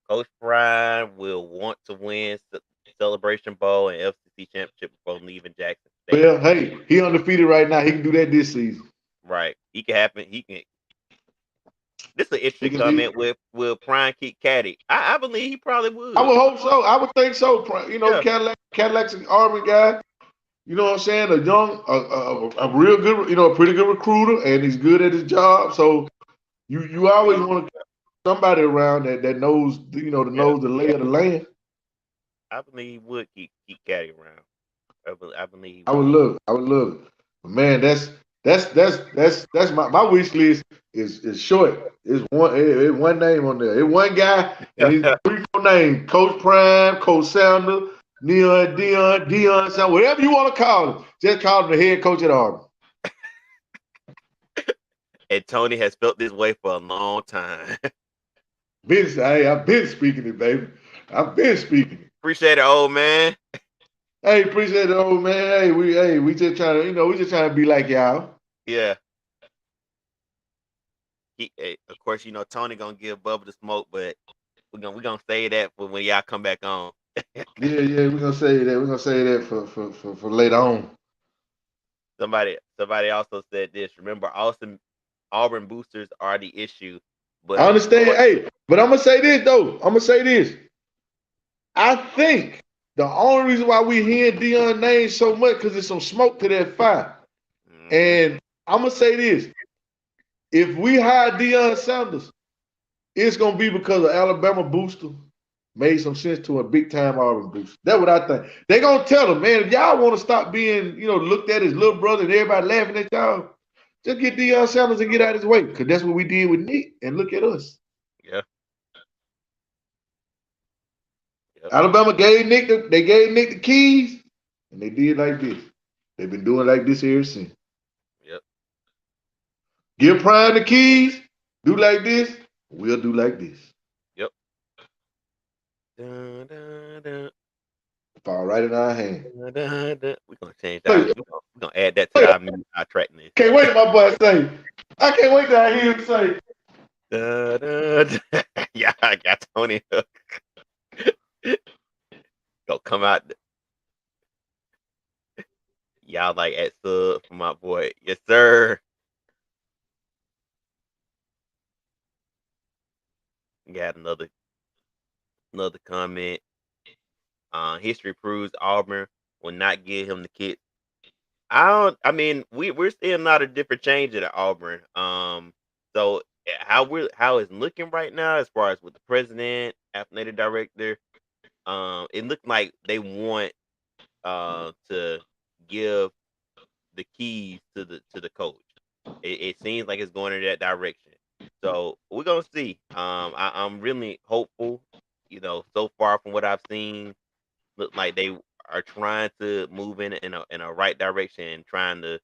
S1: Coach Prime will want to win the Celebration Bowl and FCC Championship before leaving Jackson State.
S3: Well, hey, he undefeated right now. He can do that this season.
S1: Right. He can happen. He can. This is an interesting comment with Prime keep Caddy. I believe he probably would.
S3: I would hope so. I would think so. Cadillac's an Auburn guy. You know what I'm saying? A young, a real good, a pretty good recruiter, and he's good at his job. So you always want to somebody around that knows, knows the lay of the land.
S1: I believe he would keep Caddy around. I believe he
S3: I would
S1: would.
S3: love it. I would love it. But man, that's my wish list is short. It's one name on there. It's one guy and his 3-4 names: Coach Prime, Coach Sanders, Dion Sanders, whatever you want to call him. Just call him the head coach at Auburn.
S1: And Toney has felt this way for a long time.
S3: I've been speaking it, baby. I've been speaking it.
S1: Appreciate it, old man.
S3: Hey, appreciate it, old man. We just trying to, we just trying to be like y'all.
S1: Yeah. Of course, Toney gonna give Bubba the smoke, but we're gonna say that for when y'all come back on.
S3: Yeah, we're gonna say that. We're gonna say that for later on.
S1: Somebody also said this. Remember, Auburn boosters are the issue. But
S3: I understand. Hey, but I'm gonna say this though. I think the only reason why we hear Dion's name so much because there's some smoke to that fire.
S1: Mm-hmm.
S3: And I'm gonna say this: if we hire Dion Sanders, it's gonna be because of Alabama booster made some sense to a big time Auburn booster. That's what I think. They're gonna tell them, man, if y'all want to stop being, looked at as little brother and everybody laughing at y'all, just get Dion Sanders and get out of his way. Because that's what we did with Nick. And look at us.
S1: Yeah.
S3: Yep. Alabama gave Nick the keys, and they did like this. They've been doing like this ever since.
S1: Yep.
S3: Give Prime the keys, do like this, we'll do like this.
S1: Yep. Dun, dun, dun.
S3: Fall right in our hand.
S1: We're gonna change that. We're gonna add that to our track list.
S3: Can't wait till my boy say. I can't wait till I hear him say.
S1: Dun, dun, dun. Yeah, I got Toney Hook. Go come out. Y'all like at sub for my boy. Yes, sir. Got another comment. History proves Auburn will not give him the kit. We're seeing a lot of different changes at Auburn. So how it's looking right now as far as with the president, athletic director, it looked like they want to give the keys to the coach. It seems like it's going in that direction. So we're gonna see. I'm really hopeful. So far from what I've seen, look like they are trying to move in a right direction and trying to,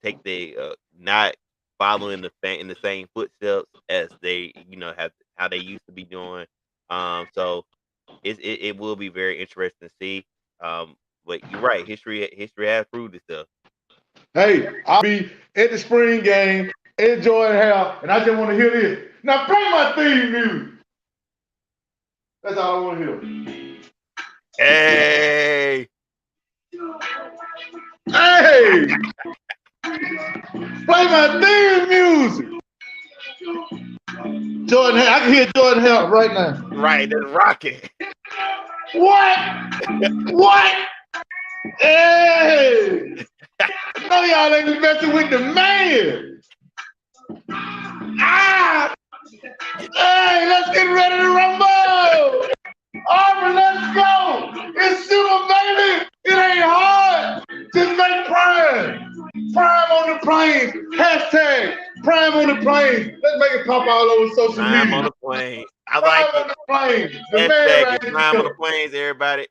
S1: take the not following in the same footsteps as they, have how they used to be doing. So it will be very interesting to see. But you're right, history has proved itself.
S3: Hey, I'll be at the spring game, enjoying hell, and I just want to hear this. Now play my theme music. That's all I want to hear.
S1: Hey!
S3: Hey! Play my theme music. Jordan, I can hear Jordan Hell right now.
S1: Right, that's rocket.
S3: What? Hey! No, y'all ain't messing with the man. Hey, let's get ready to rumble. Auburn, let's go. It's super, baby. It ain't hard. Just make Prime. Prime on the plains. Hashtag Prime on the plains. Let's make it pop all over social media.
S1: Prime on the plains. I
S3: Prime
S1: like
S3: on the plains. The
S1: hashtag
S3: man
S1: is Prime on the plains, everybody.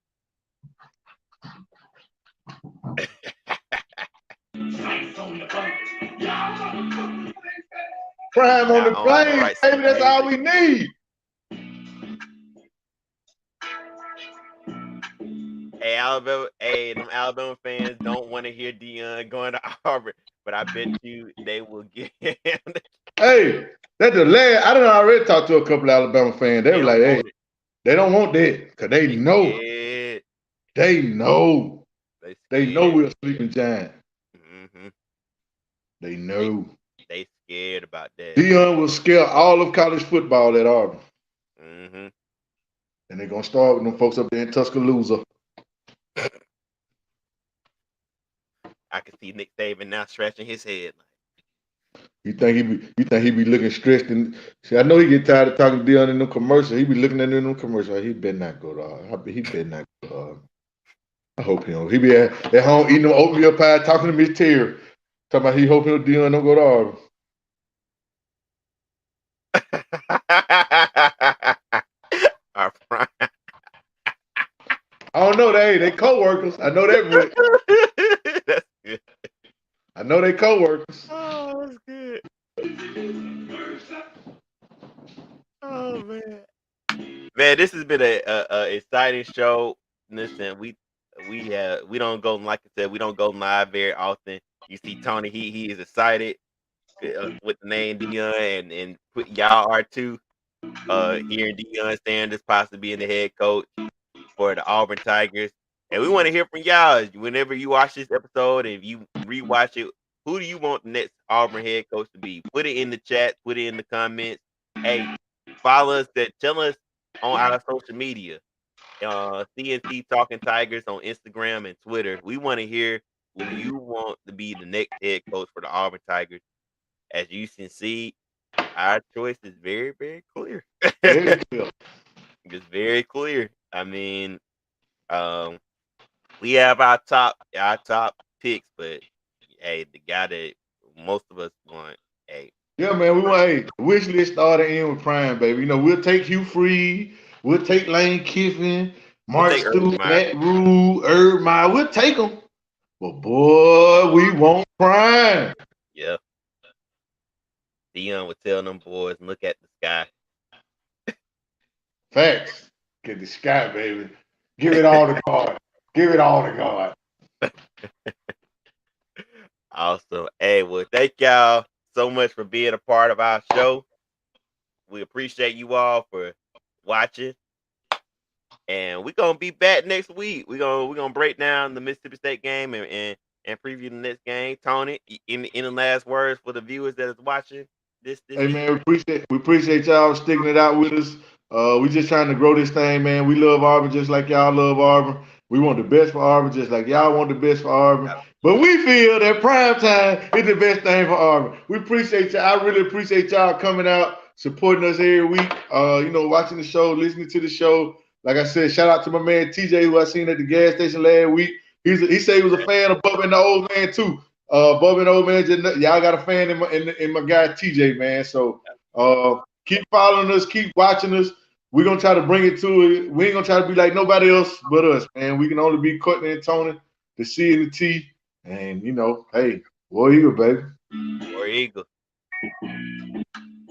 S3: Prime on the plains, baby. That's all we need.
S1: Hey, them Alabama fans don't want to hear Dion going to Auburn, but I bet you they will get him.
S3: Hey, that's the last. I done already talked to a couple of Alabama fans. They were like, hey, they don't want that because they know.
S1: Scared.
S3: They know. They know we're a sleeping giant.
S1: Mm-hmm.
S3: They know.
S1: They scared about that.
S3: Dion will scare all of college football at Auburn.
S1: Mm-hmm.
S3: And they're going to start with them folks up there in Tuscaloosa.
S1: I can see Nick Saban now scratching his head.
S3: You think he be looking stressed and see? I know he get tired of talking to Dion in them commercials. He be looking at them in them commercials. He better not go to Auburn. He better not go to Auburn. I hope he don't. He be at home eating them oatmeal pie, talking to Miss Terry, talking about he hope he'll Dion don't go to Auburn.
S1: Our prime.
S3: I don't know. They co-workers. I know that much.
S1: That's good.
S3: I know they co-workers.
S1: Oh, that's good. Oh man. Man, this has been a exciting show. Listen, we don't go, like I said, we don't go live very often. You see Tony, he is excited with the name Dion, and put y'all are too. Hearing Dion Sanders possibly being the head coach for the Auburn Tigers, and we want to hear from y'all. Whenever you watch this episode, and if you rewatch it, who do you want the next Auburn head coach to be? Put it in the chat. Put it in the comments. Hey, follow us. Tell us on our social media. CNT Talking Tigers on Instagram and Twitter. We want to hear who you want to be the next head coach for the Auburn Tigers. As you can see, our choice is very, very clear.
S3: Very clear.
S1: It's very clear. I mean, we have our top picks, but hey, the guy that most of us want, hey.
S3: Yeah, man, we want wish list started in with Prime, baby. You know, we'll take Hugh Freed, we'll take Lane Kiffin,
S1: We'll
S3: Mark
S1: take Urban
S3: Stewart,
S1: Meyer.
S3: Matt Rule, Herb Meyer. We'll take them. But boy, we want Prime.
S1: Yeah. Dion would tell them boys, look at the sky.
S3: Facts. Get the sky, baby. Give it all to God. Give it all to God.
S1: Awesome. Hey, well, thank y'all so much for being a part of our show. We appreciate you all for watching. And we're gonna be back next week. We're gonna break down the Mississippi State game and preview the next game. Tony, in the last words for the viewers that is watching this
S3: Hey
S1: evening.
S3: man, we appreciate y'all sticking it out with us. We just trying to grow this thing, man. We love Auburn just like y'all love Auburn. We want the best for Auburn just like y'all want the best for Auburn. But we feel that prime time is the best thing for Auburn. We appreciate y'all. I really appreciate y'all coming out, supporting us every week. Watching the show, listening to the show. Like I said, shout out to my man TJ, who I seen at the gas station last week. He said he was a fan of Bubba and the Old Man too. Bubba and Old Man, y'all got a fan in my guy TJ, man. So keep following us, keep watching us. We're gonna try to bring it to it. We ain't gonna try to be like nobody else but us, man. We can only be Courtney and Toney, the C and the T, and hey, War Eagle, baby.
S1: War Eagle.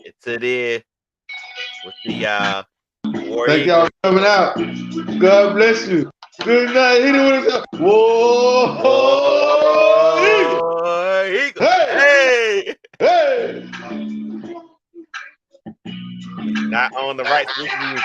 S1: Until then, we'll see y'all. War
S3: Thank
S1: Eagle.
S3: y'all for coming out. God bless you. Good night. Hit it with a War
S1: Eagle.
S3: Hey!
S1: Hey!
S3: Hey!
S1: Not on the right switch music.